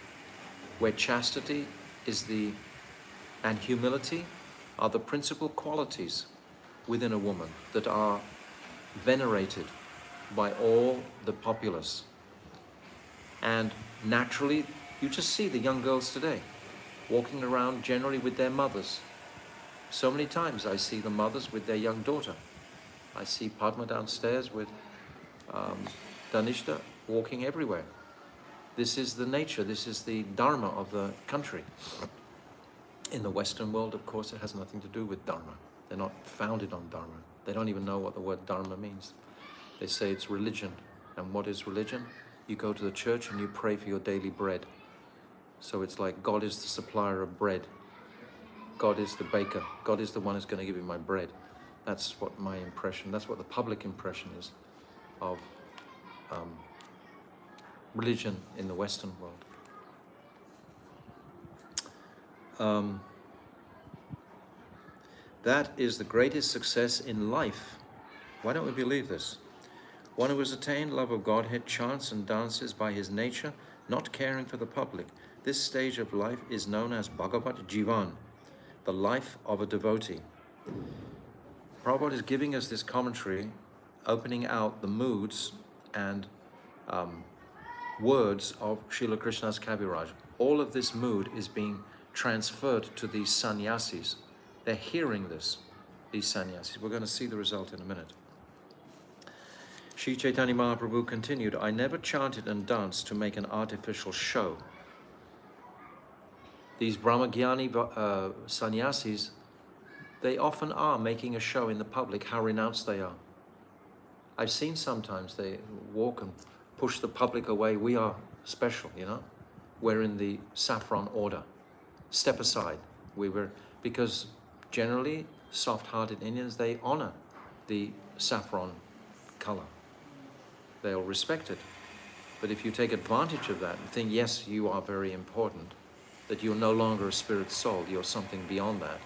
where chastity and humility are the principal qualities within a woman that are venerated by all the populace. And naturally, you just see the young girls today walking around generally with their mothers. So many times I see the mothers with their young daughter. I see Padma downstairs with Dhanishta walking everywhere. This is the nature, this is the dharma of the country. In the Western world, of course, it has nothing to do with dharma. They're not founded on dharma. They don't even know what the word dharma means. They say it's religion. And what is religion? You go to the church and you pray for your daily bread. So it's like God is the supplier of bread. God is the baker. God is the one who's going to give me my bread. That's what my impression, that's what the public impression is of religion in the Western world. That is the greatest success in life. Why don't we believe this? One who has attained love of Godhead chants and dances by his nature, not caring for the public. This stage of life is known as Bhagavat Jivan, the life of a devotee. Prabhupada is giving us this commentary, opening out the moods and words of Srila Krishna's Kaviraj. All of this mood is being transferred to these sannyasis. They're hearing this, these sannyasis. We're going to see the result in a minute. Sri Chaitanya Mahaprabhu continued, I never chanted and danced to make an artificial show. These Brahmagyani sannyasis, they often are making a show in the public how renounced they are. I've seen sometimes they walk and push the public away. We are special, you know. We're in the saffron order. Step aside. Because generally soft-hearted Indians, they honor the saffron color. They'll respect it. But if you take advantage of that and think, yes, you are very important, that you're no longer a spirit soul, you're something beyond that,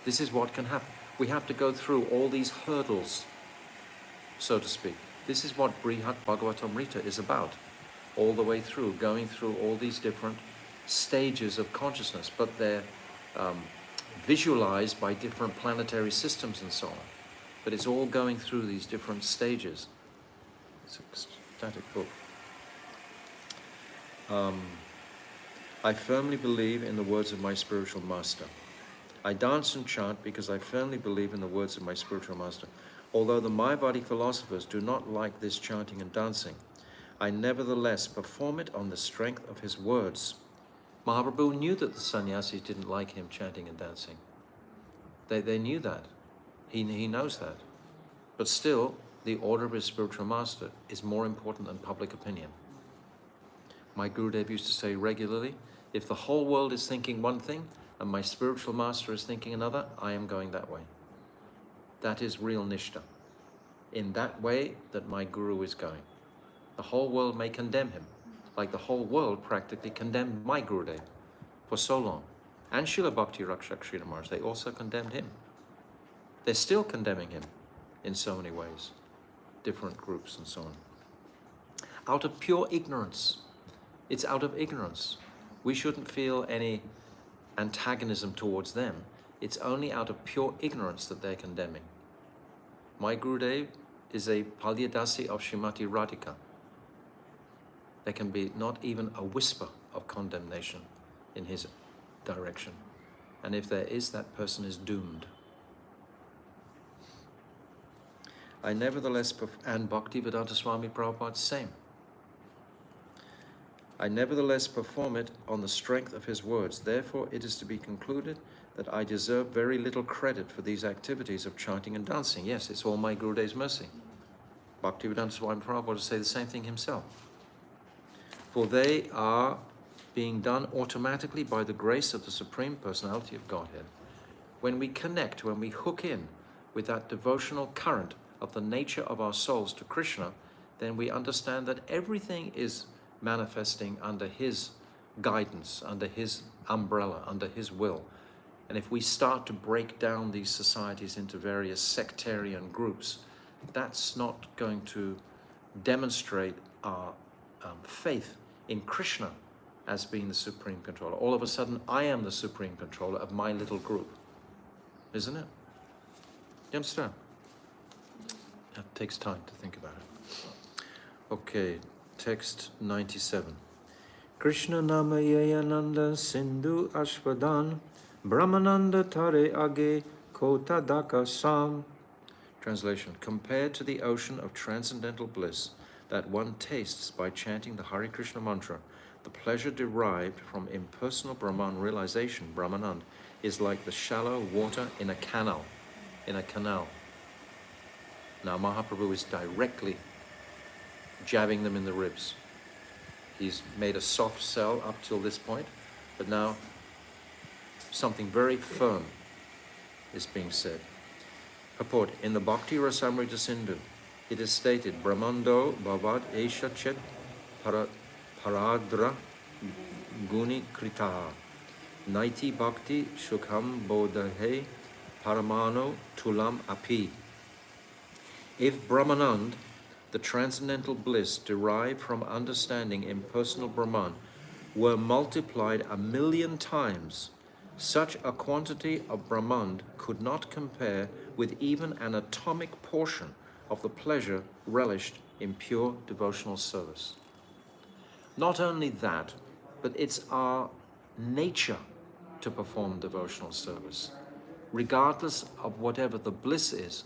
this is what can happen. We have to go through all these hurdles, so to speak. This is what Brihat Bhagavatamrita is about, all the way through, going through all these different stages of consciousness, but they're visualized by different planetary systems and so on. But it's all going through these different stages. It's a static book. I firmly believe in the words of my spiritual master. I dance and chant because I firmly believe in the words of my spiritual master. Although the Mayavadi philosophers do not like this chanting and dancing, I nevertheless perform it on the strength of his words. Mahaprabhu knew that the sannyasis didn't like him chanting and dancing. They knew that. He knows that. But still, the order of his spiritual master is more important than public opinion. My Gurudev used to say regularly, if the whole world is thinking one thing and my spiritual master is thinking another, I am going that way. That is real nishta. In that way that my Guru is going. The whole world may condemn him, like the whole world practically condemned my Gurudev for so long. And Srila Bhakti Rakshak Sridhar Maharaj, they also condemned him. They're still condemning him in so many ways, different groups and so on. Out of pure ignorance. It's out of ignorance. We shouldn't feel any antagonism towards them. It's only out of pure ignorance that they're condemning. My Gurudev is a Palyadasi of Srimati Radhika. There can be not even a whisper of condemnation in his direction. And if there is, that person is doomed. I nevertheless, and Bhaktivedanta Swami Prabhupada, same. I nevertheless perform it on the strength of his words. Therefore, it is to be concluded that I deserve very little credit for these activities of chanting and dancing. Yes, it's all my Gurudev's mercy. Bhaktivedanta Swami Prabhupada would say the same thing himself. For they are being done automatically by the grace of the Supreme Personality of Godhead. When we connect, when we hook in with that devotional current of the nature of our souls to Krishna, then we understand that everything is manifesting under his guidance, under his umbrella, under his will. And if we start to break down these societies into various sectarian groups, that's not going to demonstrate our faith in Krishna as being the supreme controller. All of a sudden, I am the supreme controller of my little group. Isn't it? You understand? That takes time to think about it. Okay, text 97. Krishna nama yayananda sindhu ashvadan brahmananda tare age kota daka sam. Translation: compared to the ocean of transcendental bliss that one tastes by chanting the Hare Krishna mantra, the pleasure derived from impersonal Brahman realization, Brahmanand, is like the shallow water in a canal. Now Mahaprabhu is directly jabbing them in the ribs. He's made a soft sell up till this point, but now something very firm is being said. Purport: in the Bhakti Rasamrita Sindhu, it is stated, Brahmando bhavad esha chet paradra guni kritaha naiti bhakti shukham bodhahe paramano tulam api. If Brahmanand, the transcendental bliss derived from understanding impersonal Brahman, were multiplied 1,000,000 times, such a quantity of Brahman could not compare with even an atomic portion of the pleasure relished in pure devotional service. Not only that, but it's our nature to perform devotional service. Regardless of whatever the bliss is,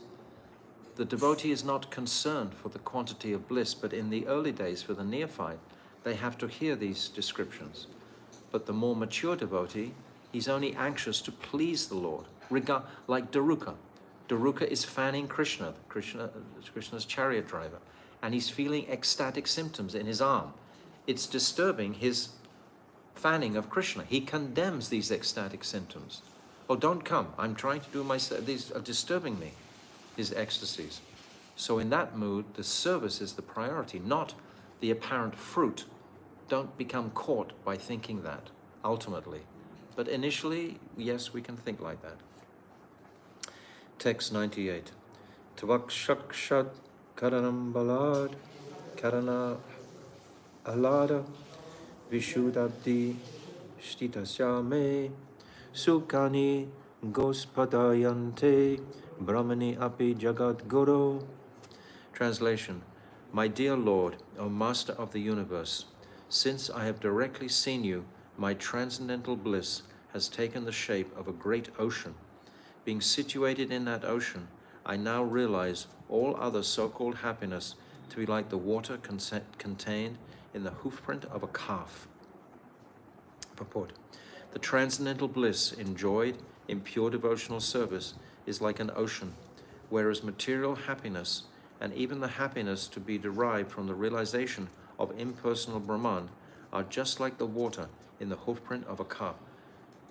the devotee is not concerned for the quantity of bliss, but in the early days for the neophyte, they have to hear these descriptions. But the more mature devotee, he's only anxious to please the Lord, like Daruka, Daruka is fanning Krishna's chariot driver, and he's feeling ecstatic symptoms in his arm. It's disturbing his fanning of Krishna. He condemns these ecstatic symptoms. Oh, don't come. I'm trying to do these are disturbing me, his ecstasies. So in that mood, the service is the priority, not the apparent fruit. Don't become caught by thinking that, ultimately. But initially, yes, we can think like that. Text 98. Tvakshakshat karanam balad karana alada vishudabdi shtitasyame sukani gospadayante brahmani api jagat guru. Translation. My dear Lord, O Master of the universe, since I have directly seen you, my transcendental bliss has taken the shape of a great ocean. Being situated in that ocean, I now realize all other so-called happiness to be like the water contained in the hoofprint of a calf. Purport. The transcendental bliss enjoyed in pure devotional service is like an ocean, whereas material happiness and even the happiness to be derived from the realization of impersonal Brahman are just like the water in the hoofprint of a calf.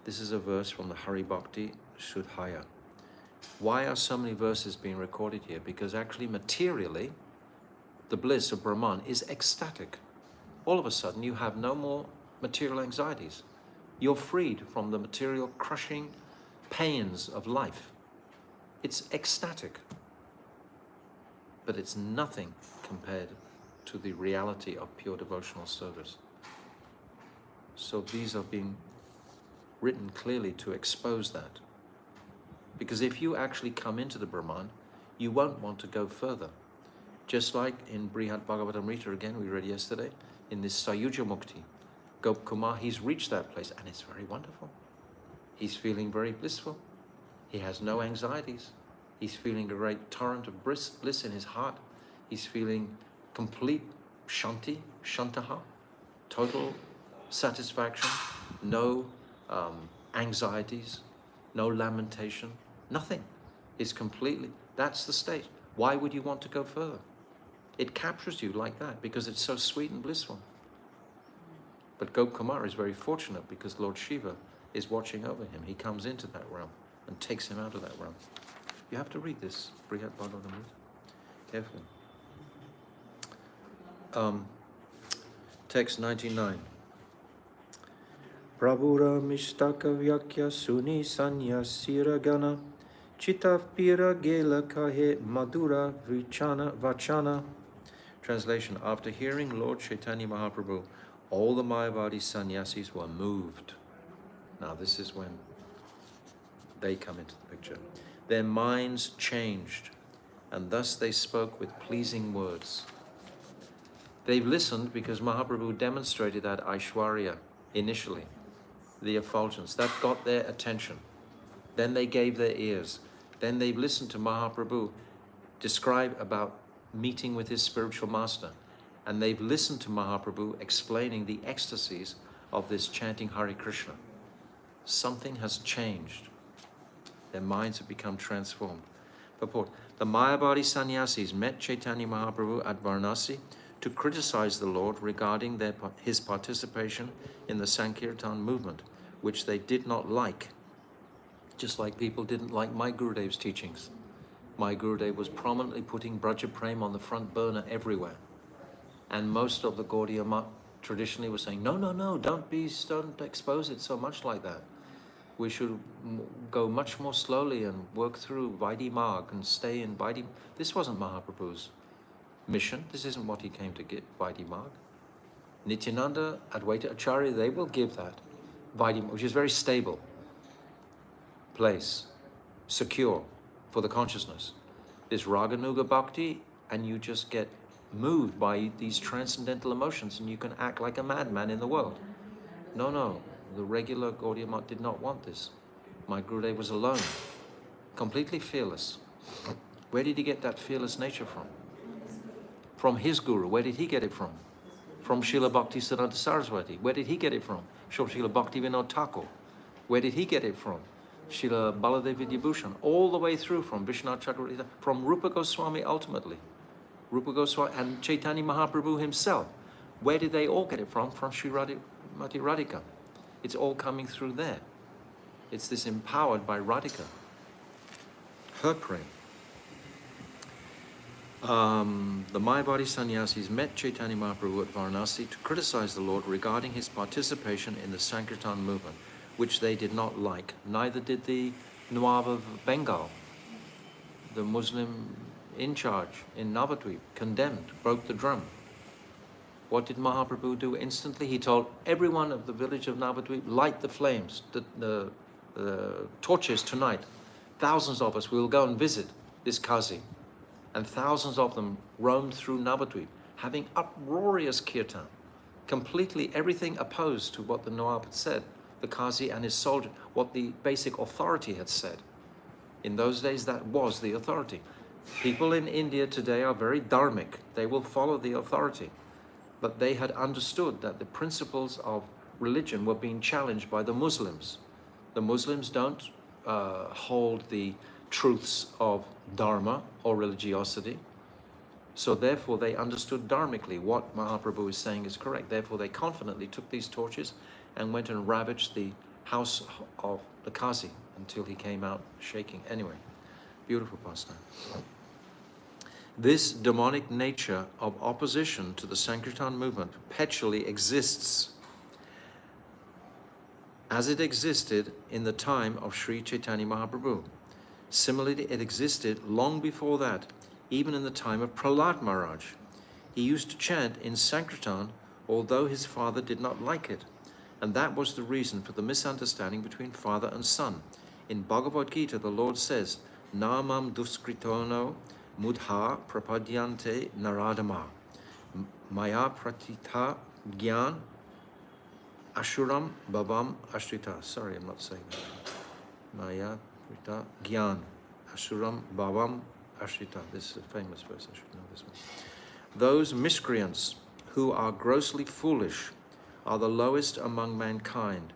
This is a verse from the Hari Bhakti Sudhaya. Why are so many verses being recorded here? Because actually materially, the bliss of Brahman is ecstatic. All of a sudden, you have no more material anxieties. You're freed from the material crushing pains of life. It's ecstatic. But it's nothing compared to the reality of pure devotional service. So these are being written clearly to expose that. Because if you actually come into the Brahman, you won't want to go further. Just like in Brihad Bhagavatamrita, again, we read yesterday, in this Sayuja Mukti, Gop Kumar, he's reached that place, and it's very wonderful. He's feeling very blissful. He has no anxieties. He's feeling a great torrent of bliss in his heart. He's feeling complete shanti, shantaha, total satisfaction, no anxieties, no lamentation, nothing. It's completely, that's the state. Why would you want to go further? It captures you like that because it's so sweet and blissful. But Gop Kumar is very fortunate because Lord Shiva is watching over him. He comes into that realm and takes him out of that realm. You have to read this, Brihad Bhagavatamrita, carefully. Text 99. Prabhura Mishtaka Vyakya Suni Sanya Siragana Chita Pira Gela Kahe Madura Vachana. Translation. After hearing Lord Chaitanya Mahaprabhu, all the Mayavadi sannyasis were moved. Now this is when they come into the picture. Their minds changed, and thus they spoke with pleasing words. They've listened because Mahaprabhu demonstrated that Aishwarya initially, the effulgence, that got their attention. Then they gave their ears. Then they've listened to Mahaprabhu describe about meeting with his spiritual master. And they've listened to Mahaprabhu explaining the ecstasies of this chanting Hare Krishna. Something has changed. Their minds have become transformed. Purport. The Mayavadi sannyasis met Chaitanya Mahaprabhu at Varanasi to criticize the Lord regarding his participation in the Sankirtan movement, which they did not like. Just like people didn't like my Gurudev's teachings. My Gurudev was prominently putting Braja Prem on the front burner everywhere. And most of the Gaudiya Mat traditionally was saying, no, don't expose it so much like that. We should go much more slowly and work through Vaidhi Marg and stay in Vaidhi. This wasn't Mahaprabhu's mission. This isn't what he came to give, Vaidhi Marg. Nityananda, Advaita Acharya, they will give that Vaidhi, which is very stable place, secure for the consciousness. This Raganuga Bhakti, and you just get moved by these transcendental emotions and you can act like a madman in the world. No, the regular Gaudiya Mat did not want this. My Gurudev was alone, completely fearless. Where did he get that fearless nature from? From his Guru. Where did he get it from? From Srila Bhakti Siddhanta Saraswati. Where did he get it from? From Srila Bhakti Vinod Thakur. Where did he get it from? Srila Baladev Vidyabhushan, all the way through from Vishwanath Chakravarti, from Rupa Goswami ultimately. Rupa Goswami and Chaitanya Mahaprabhu himself. Where did they all get it from? From Srimati Radhika. It's all coming through there. It's this empowered by Radhika. Her praying. The Mayavadi sannyasis met Chaitanya Mahaprabhu at Varanasi to criticize the Lord regarding his participation in the Sankirtan movement, which they did not like. Neither did the Nawab of Bengal, the Muslim in charge in Navadvip, condemned, broke the drum. What did Mahaprabhu do instantly? He told everyone of the village of Navadvip, light the flames, the torches tonight. Thousands of us will go and visit this Kazi. And thousands of them roamed through Navadvip, having uproarious kirtan, completely everything opposed to what the Nawab had said, the Qazi and his soldier, what the basic authority had said. In those days, that was the authority. People in India today are very dharmic. They will follow the authority. But they had understood that the principles of religion were being challenged by the Muslims. The Muslims don't hold the truths of dharma or religiosity. So therefore they understood dharmically what Mahaprabhu is saying is correct. Therefore they confidently took these torches and went and ravaged the house of the Qazi until he came out shaking. Anyway, beautiful pastime. This demonic nature of opposition to the Sankirtan movement perpetually exists as it existed in the time of Sri Chaitanya Mahaprabhu. Similarly, it existed long before that, even in the time of Prahlad Maharaj. He used to chant in Sankirtan, although his father did not like it. And that was the reason for the misunderstanding between father and son. In Bhagavad Gita, the Lord says, Namam duskritono mudha prapadyante naradama maya pratitha gyan ashuram bhavam ashrita. Sorry, I'm not saying that. Maya pratitha gyan ashuram bhavam ashrita. This is a famous verse, I should know this one. Those miscreants who are grossly foolish are the lowest among mankind,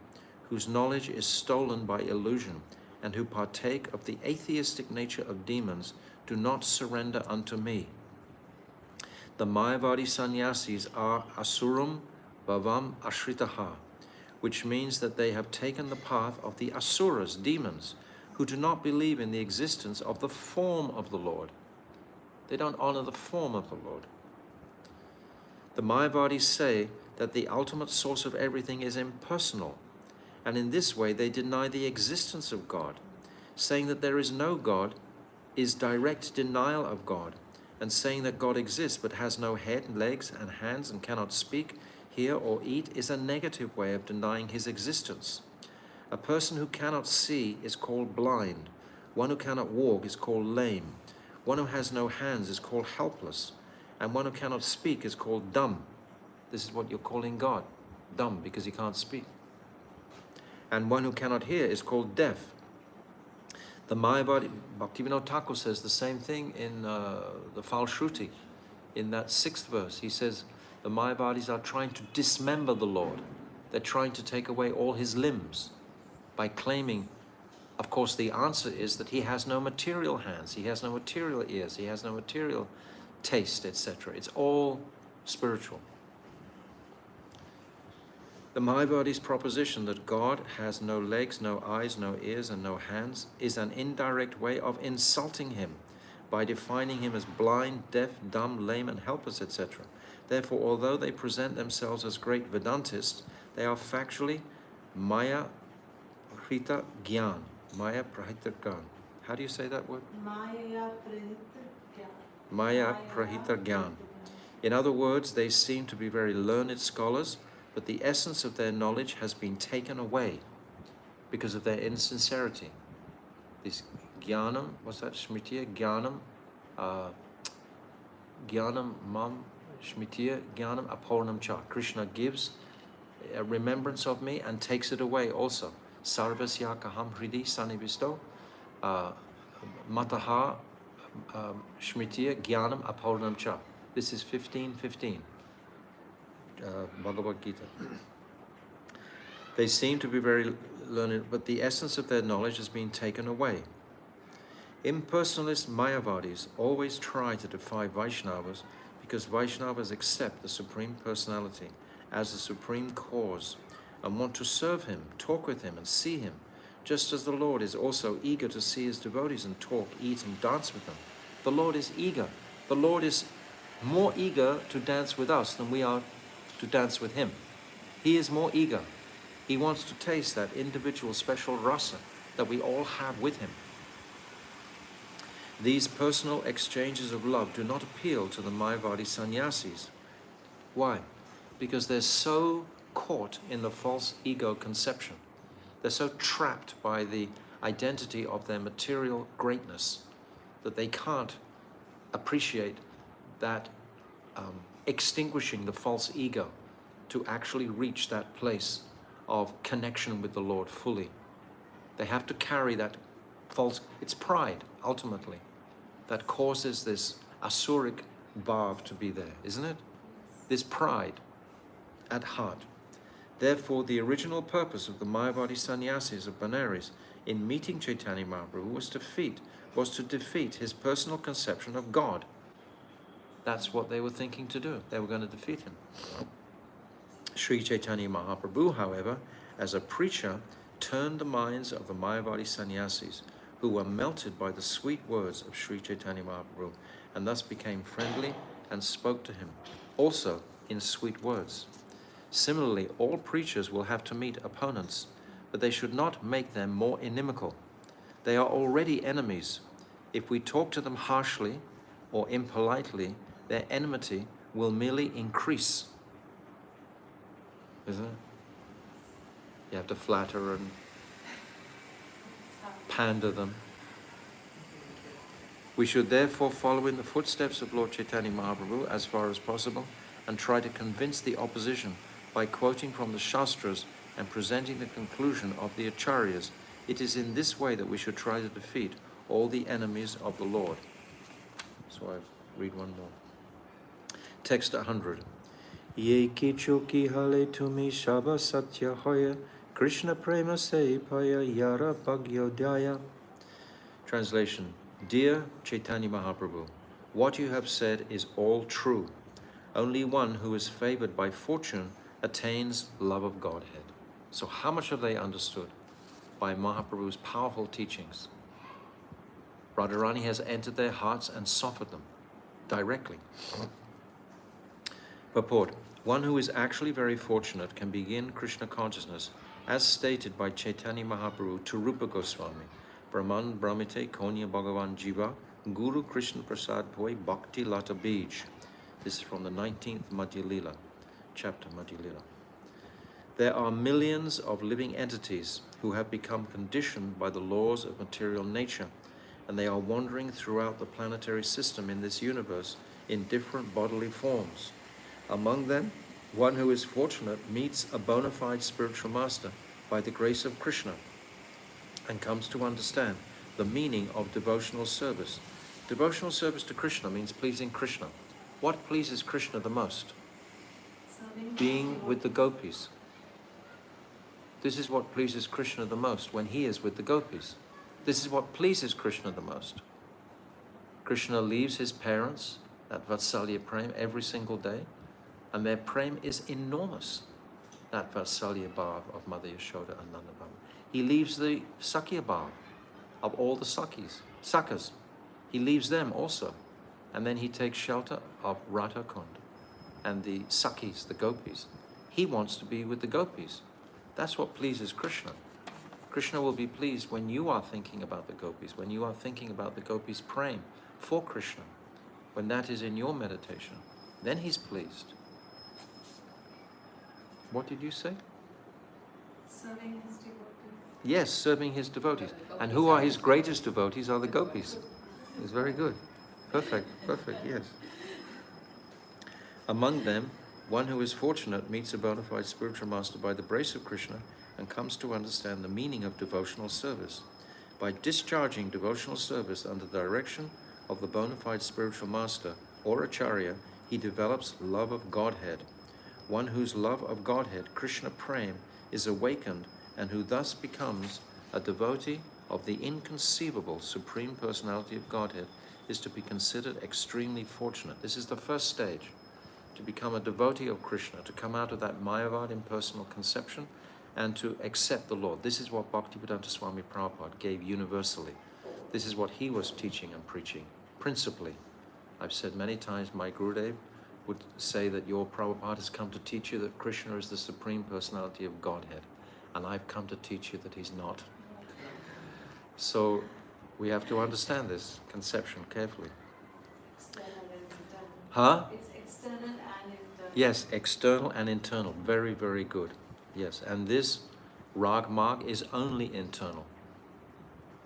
whose knowledge is stolen by illusion, and who partake of the atheistic nature of demons, do not surrender unto me. The Mayavadi sannyasis are asuram bhavam ashritaha, which means that they have taken the path of the asuras, demons, who do not believe in the existence of the form of the Lord. They don't honor the form of the Lord. The Mayavadis say that the ultimate source of everything is impersonal, and in this way they deny the existence of God. Saying that there is no God is direct denial of God, and saying that God exists but has no head, legs, and hands, and cannot speak, hear, or eat is a negative way of denying his existence. A person who cannot see is called blind. One who cannot walk is called lame. One who has no hands is called helpless. And one who cannot speak is called dumb. This is what you're calling God, dumb, because he can't speak. And one who cannot hear is called deaf. The Mayavadi, Bhaktivinoda Thakur says the same thing in the Falshruti, in that 6th verse. He says the Mayavadis are trying to dismember the Lord. They're trying to take away all his limbs by claiming, of course, the answer is that he has no material hands, he has no material ears, he has no material taste, etc. It's all spiritual. The Mayavadi's proposition that God has no legs, no eyes, no ears, and no hands is an indirect way of insulting him by defining him as blind, deaf, dumb, lame, and helpless, etc. Therefore, although they present themselves as great Vedantists, they are factually Maya Prahita Gyan. Maya Prahita Gyan. How do you say that word? Maya Prahita Gyan. Maya Prahita Gyan. In other words, they seem to be very learned scholars, but the essence of their knowledge has been taken away because of their insincerity. This Gyanam, what's that? Smritiya Gyanam, Gyanam Mam Smritiya Gyanam Apurnam Cha. Krishna gives a remembrance of me and takes it away also. Sarvasya Kaham Hridi Sanivisto Mataha Smritiya Gyanam Apurnam Cha. This is 15:15. Bhagavad Gita. They seem to be very but the essence of their knowledge has been taken away. Impersonalist Mayavadis always try to defy Vaishnavas because Vaishnavas accept the Supreme Personality as the supreme cause and want to serve him, talk with him, and see him, just as the Lord is also eager to see his devotees and talk, eat, and dance with them. The Lord is eager. The Lord is more eager to dance with us than we are to dance with him. He is more eager. He wants to taste that individual special rasa that we all have with him. These personal exchanges of love do not appeal to the Mayavadi sannyasis. Why? Because they're so caught in the false ego conception. They're so trapped by the identity of their material greatness that they can't appreciate that extinguishing the false ego to actually reach that place of connection with the Lord fully. They have to carry that false, it's pride, ultimately, that causes this asuric bhav to be there, isn't it? This pride at heart. Therefore, the original purpose of the Mayavadi sannyasis of Benares in meeting Caitanya Mahaprabhu was to defeat his personal conception of God. That's what they were thinking to do. They were going to defeat him. Sri Caitanya Mahaprabhu, however, as a preacher, turned the minds of the Mayavadi sannyasis, who were melted by the sweet words of Sri Caitanya Mahaprabhu, and thus became friendly and spoke to him, also in sweet words. Similarly, all preachers will have to meet opponents, but they should not make them more inimical. They are already enemies. If we talk to them harshly or impolitely, their enmity will merely increase. Isn't it? You have to flatter and pander them. We should therefore follow in the footsteps of Lord Chaitanya Mahaprabhu as far as possible and try to convince the opposition by quoting from the Shastras and presenting the conclusion of the Acharyas. It is in this way that we should try to defeat all the enemies of the Lord. So I read one more. Text 100. Ye kichoki hale tumi shaba satya hoya Krishna prema se paya yara bhagyodaya. Translation. Dear Chaitanya Mahaprabhu, what you have said is all true. Only one who is favored by fortune attains love of Godhead. So how much have they understood by Mahaprabhu's powerful teachings? Radharani has entered their hearts and softened them directly. Purport. One who is actually very fortunate can begin Krishna consciousness as stated by Chaitanya Mahaprabhu to Rupa Goswami. Brahman Brahmite Konya Bhagavan Jiva Guru Krishna Prasad Bhoi Bhakti Lata Bij. This is from the 19th Madhya-lila, chapter Madhya-lila. There are millions of living entities who have become conditioned by the laws of material nature, and they are wandering throughout the planetary system in this universe in different bodily forms. Among them, one who is fortunate meets a bona fide spiritual master by the grace of Krishna and comes to understand the meaning of devotional service. Devotional service to Krishna means pleasing Krishna. What pleases Krishna the most? Being with the gopis. This is what pleases Krishna the most when he is with the gopis. This is what pleases Krishna the most. Krishna leaves his parents, that Vatsalya Prem, every single day, and their prem is enormous, that Vatsalya Bhav of Mother Yashoda and Nanda Bhav. He leaves the Sakya Bhav of all the Sakas. He leaves them also. And then he takes shelter of Radha Kund and the Sakis, the gopis. He wants to be with the gopis. That's what pleases Krishna. Krishna will be pleased when you are thinking about the gopis, when you are thinking about the gopis' prem for Krishna, when that is in your meditation. Then he's pleased. What did you say? Serving his devotees. Yes, serving his devotees. And who are his greatest devotees are the gopis. It's very good. Perfect, yes. Among them, one who is fortunate meets a bona fide spiritual master by the grace of Krishna and comes to understand the meaning of devotional service. By discharging devotional service under the direction of the bona fide spiritual master or acharya, he develops love of Godhead. One whose love of Godhead, Krishna Prem, is awakened and who thus becomes a devotee of the inconceivable Supreme Personality of Godhead is to be considered extremely fortunate. This is the first stage, to become a devotee of Krishna, to come out of that Mayavad impersonal conception and to accept the Lord. This is what Bhaktivedanta Swami Prabhupada gave universally. This is what he was teaching and preaching, principally. I've said many times, my Gurudev would say that your Prabhupada has come to teach you that Krishna is the Supreme Personality of Godhead, and I've come to teach you that he's not. So we have to understand this conception carefully. External and internal. Huh? It's external and internal. Yes, external and internal. Very, very good. Yes, and this Rag Marg is only internal.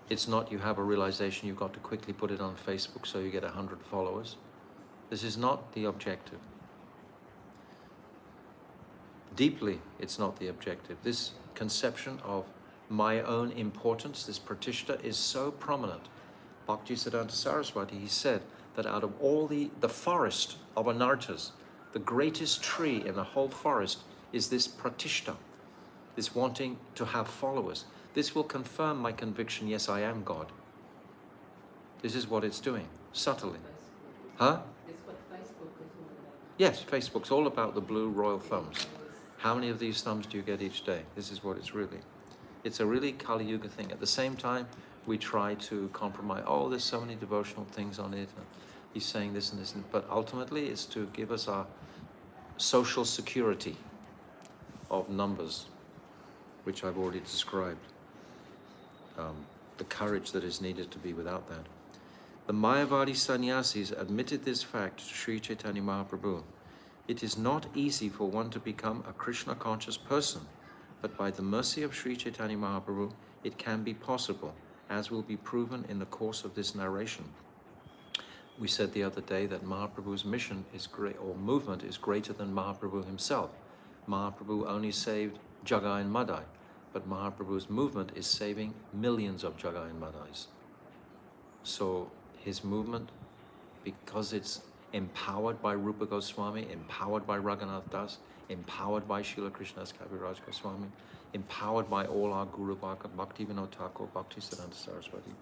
It's not you have a realization you've got to quickly put it on Facebook so you get 100 followers. This is not the objective. Deeply, it's not the objective. This conception of my own importance, this pratishta, is so prominent. Bhaktisiddhanta Saraswati, he said that out of all the forest of anarthas, the greatest tree in the whole forest is this pratishta, this wanting to have followers. This will confirm my conviction, yes, I am God. This is what it's doing, subtly. Huh? It's what Facebook is all about. Yes, Facebook's all about the blue royal thumbs. How many of these thumbs do you get each day? This is what it's really. It's a really Kali Yuga thing. At the same time, we try to compromise. Oh, there's so many devotional things on it. He's saying this and this. But ultimately, it's to give us our social security of numbers, which I've already described. The courage that is needed to be without that. The Mayavadi sannyasis admitted this fact to Sri Chaitanya Mahaprabhu. It is not easy for one to become a Krishna-conscious person, but by the mercy of Sri Chaitanya Mahaprabhu, it can be possible, as will be proven in the course of this narration. We said the other day that Mahaprabhu's mission is great, or movement is greater than Mahaprabhu himself. Mahaprabhu only saved Jagai and Madai, but Mahaprabhu's movement is saving millions of Jagai and Madais. So his movement, because it's empowered by Rupa Goswami, empowered by Raghunath Das, empowered by Srila Krishnadas Kaviraj Goswami, empowered by all our Guru Bhaktivinoda Thakur, Bhaktisiddhanta Saraswati.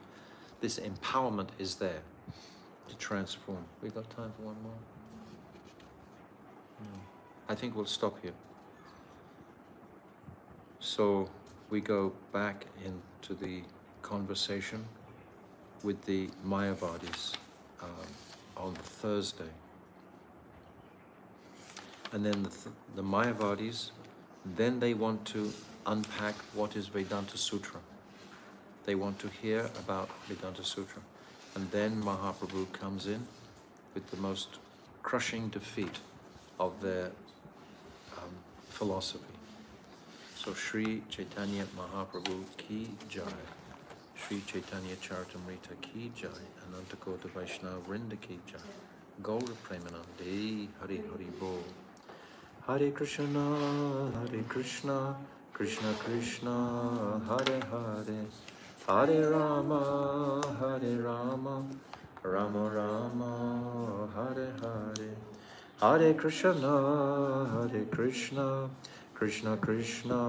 This empowerment is there to transform. We got time for one more? No. I think we'll stop here. So we go back into the conversation with the Mayavadis on Thursday. And then the Mayavadis, then they want to unpack what is Vedanta Sutra. They want to hear about Vedanta Sutra. And then Mahaprabhu comes in with the most crushing defeat of their philosophy. So Sri Chaitanya Mahaprabhu ki jai. Sri Caitanya Caritamrta ki jai. Anantakota Vaishnava Vrinda ki jai. Gaura Premanande Hari Hari Bol. Hare Krishna, Krishna Krishna, Hare Hare, Hare Rama, Rama Rama, Hare Hare, Hare Krishna, Krishna Krishna,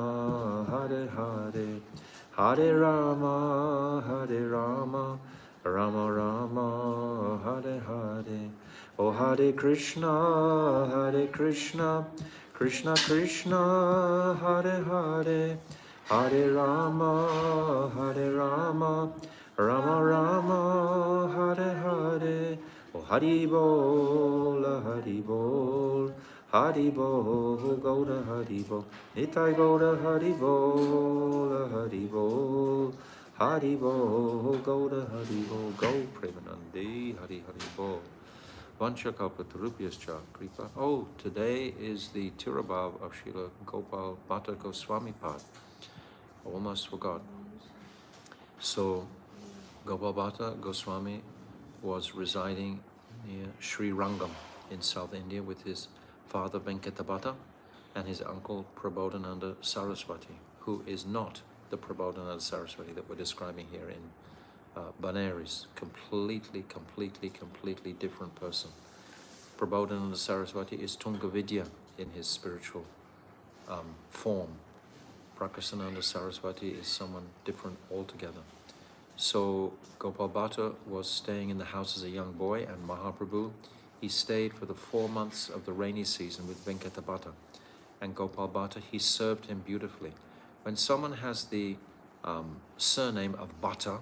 Hare Hare, Hare Rama, Rama Rama, Hare Hare. O Hare Krishna, Krishna Krishna, Hare Hare, Hare Rama, Rama Rama, Hare Hare. O Hari Bol, Hari Bol, Hari Bol, Gauda Hari Bol, Nitai Gauda Hari Bol, Hari Bol, Hari Bol, Gauda Hari Bol, Gau Premanande, Hari Hari Bol. Vanchakalpatarubhyascha kripa. Oh, today is the Tirabhav of Srila Gopal Bhatta Goswami Pad. Almost forgot. So, Gopal Bhatta Goswami was residing near Sri Rangam in South India with his father Venkatabhatta and his uncle Prabodhananda Saraswati, who is not the Prabodhananda Saraswati that we're describing here in Benares. Completely different person. Prabodhananda Saraswati is Tunga Vidya in his spiritual form. Prakasananda Saraswati is someone different altogether. So Gopal Bhatta was staying in the house as a young boy, and Mahaprabhu, he stayed for the 4 months of the rainy season with Venkata Bhatta. And Gopal Bhatta, he served him beautifully. When someone has the surname of Bhatta,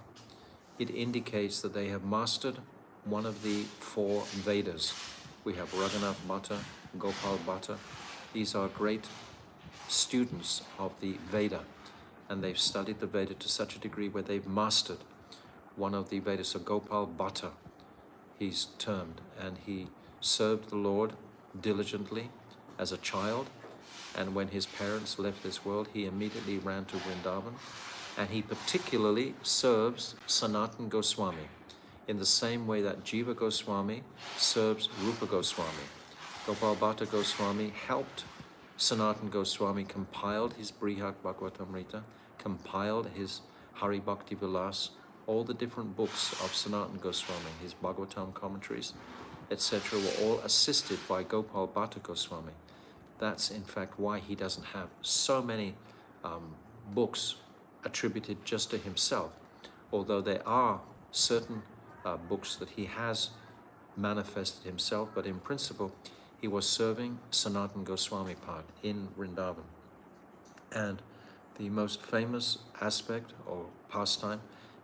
it indicates that they have mastered one of the 4 Vedas. We have Raghunath Bhatta, Gopal Bhatta. These are great students of the Veda, and they've studied the Veda to such a degree where they've mastered one of the Vedas. So Gopal Bhatta, he's termed, and he served the Lord diligently as a child, and when his parents left this world, he immediately ran to Vrindavan, and he particularly serves Sanatana Goswami in the same way that Jiva Goswami serves Rupa Goswami. Gopal Bhatta Goswami helped Sanatana Goswami, compiled his Brihad Bhagavatamrita, compiled his Hari Bhakti Vilas, all the different books of Sanatana Goswami, his Bhagavatam commentaries, etc., were all assisted by Gopal Bhatta Goswami. That's in fact why he doesn't have so many books attributed just to himself, although there are certain books that he has manifested himself, but in principle he was serving Sanatana Goswami Pad in Vrindavan. And the most famous aspect or pastime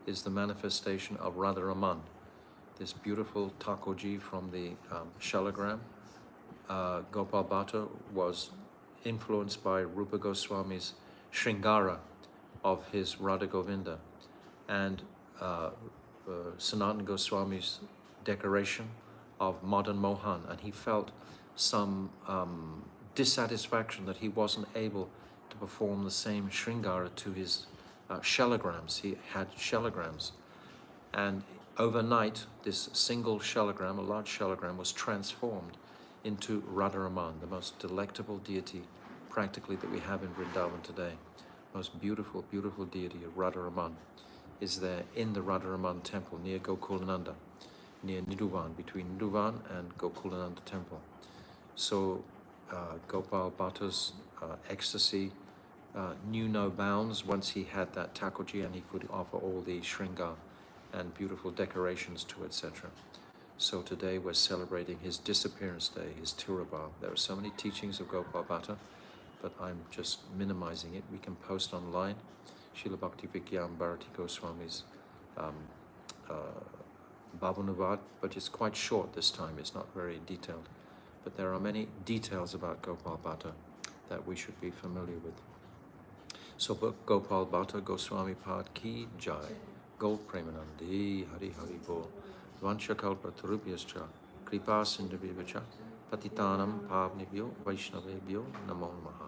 is the manifestation of Radharaman, this beautiful Thakurji from the Shalagram. Gopal Bhatta was influenced by Rupa Goswami's Shringara of his Radha Govinda, and Sanatana Goswami's decoration of Madan Mohan, and he felt some dissatisfaction that he wasn't able to perform the same Shringara to his shalagrams. He had shalagrams, and overnight this single shalagram, a large shalagram, was transformed into Radharaman, the most delectable deity practically that we have in Vrindavan today. Most beautiful, beautiful deity of Radharaman is there in the Radharaman temple near Gokulananda, near Nidhuvan, between Nidhuvan and Gokulananda temple. So Gopal Bhatta's ecstasy knew no bounds once he had that Thakurji, and he could offer all the Shringar and beautiful decorations to, etc. So today we're celebrating his disappearance day, his Tirabha. There are so many teachings of Gopal Bhatta, but I'm just minimizing it. We can post online Srila Bhakti Vigyam Bharati Goswami's Bhavanavat, but it's quite short this time. It's not very detailed. But there are many details about Gopal Bhatta that we should be familiar with. So Gopal Bhatta Goswami Pad Ki Jai, Gold Premanandi, Hari Hari Bol, Vanchakalpa Tarubhyascha, Kripa Sindhavivaccha, Patitanam Pavnibhyo, Vaishnavebhyo, Namo Namaha.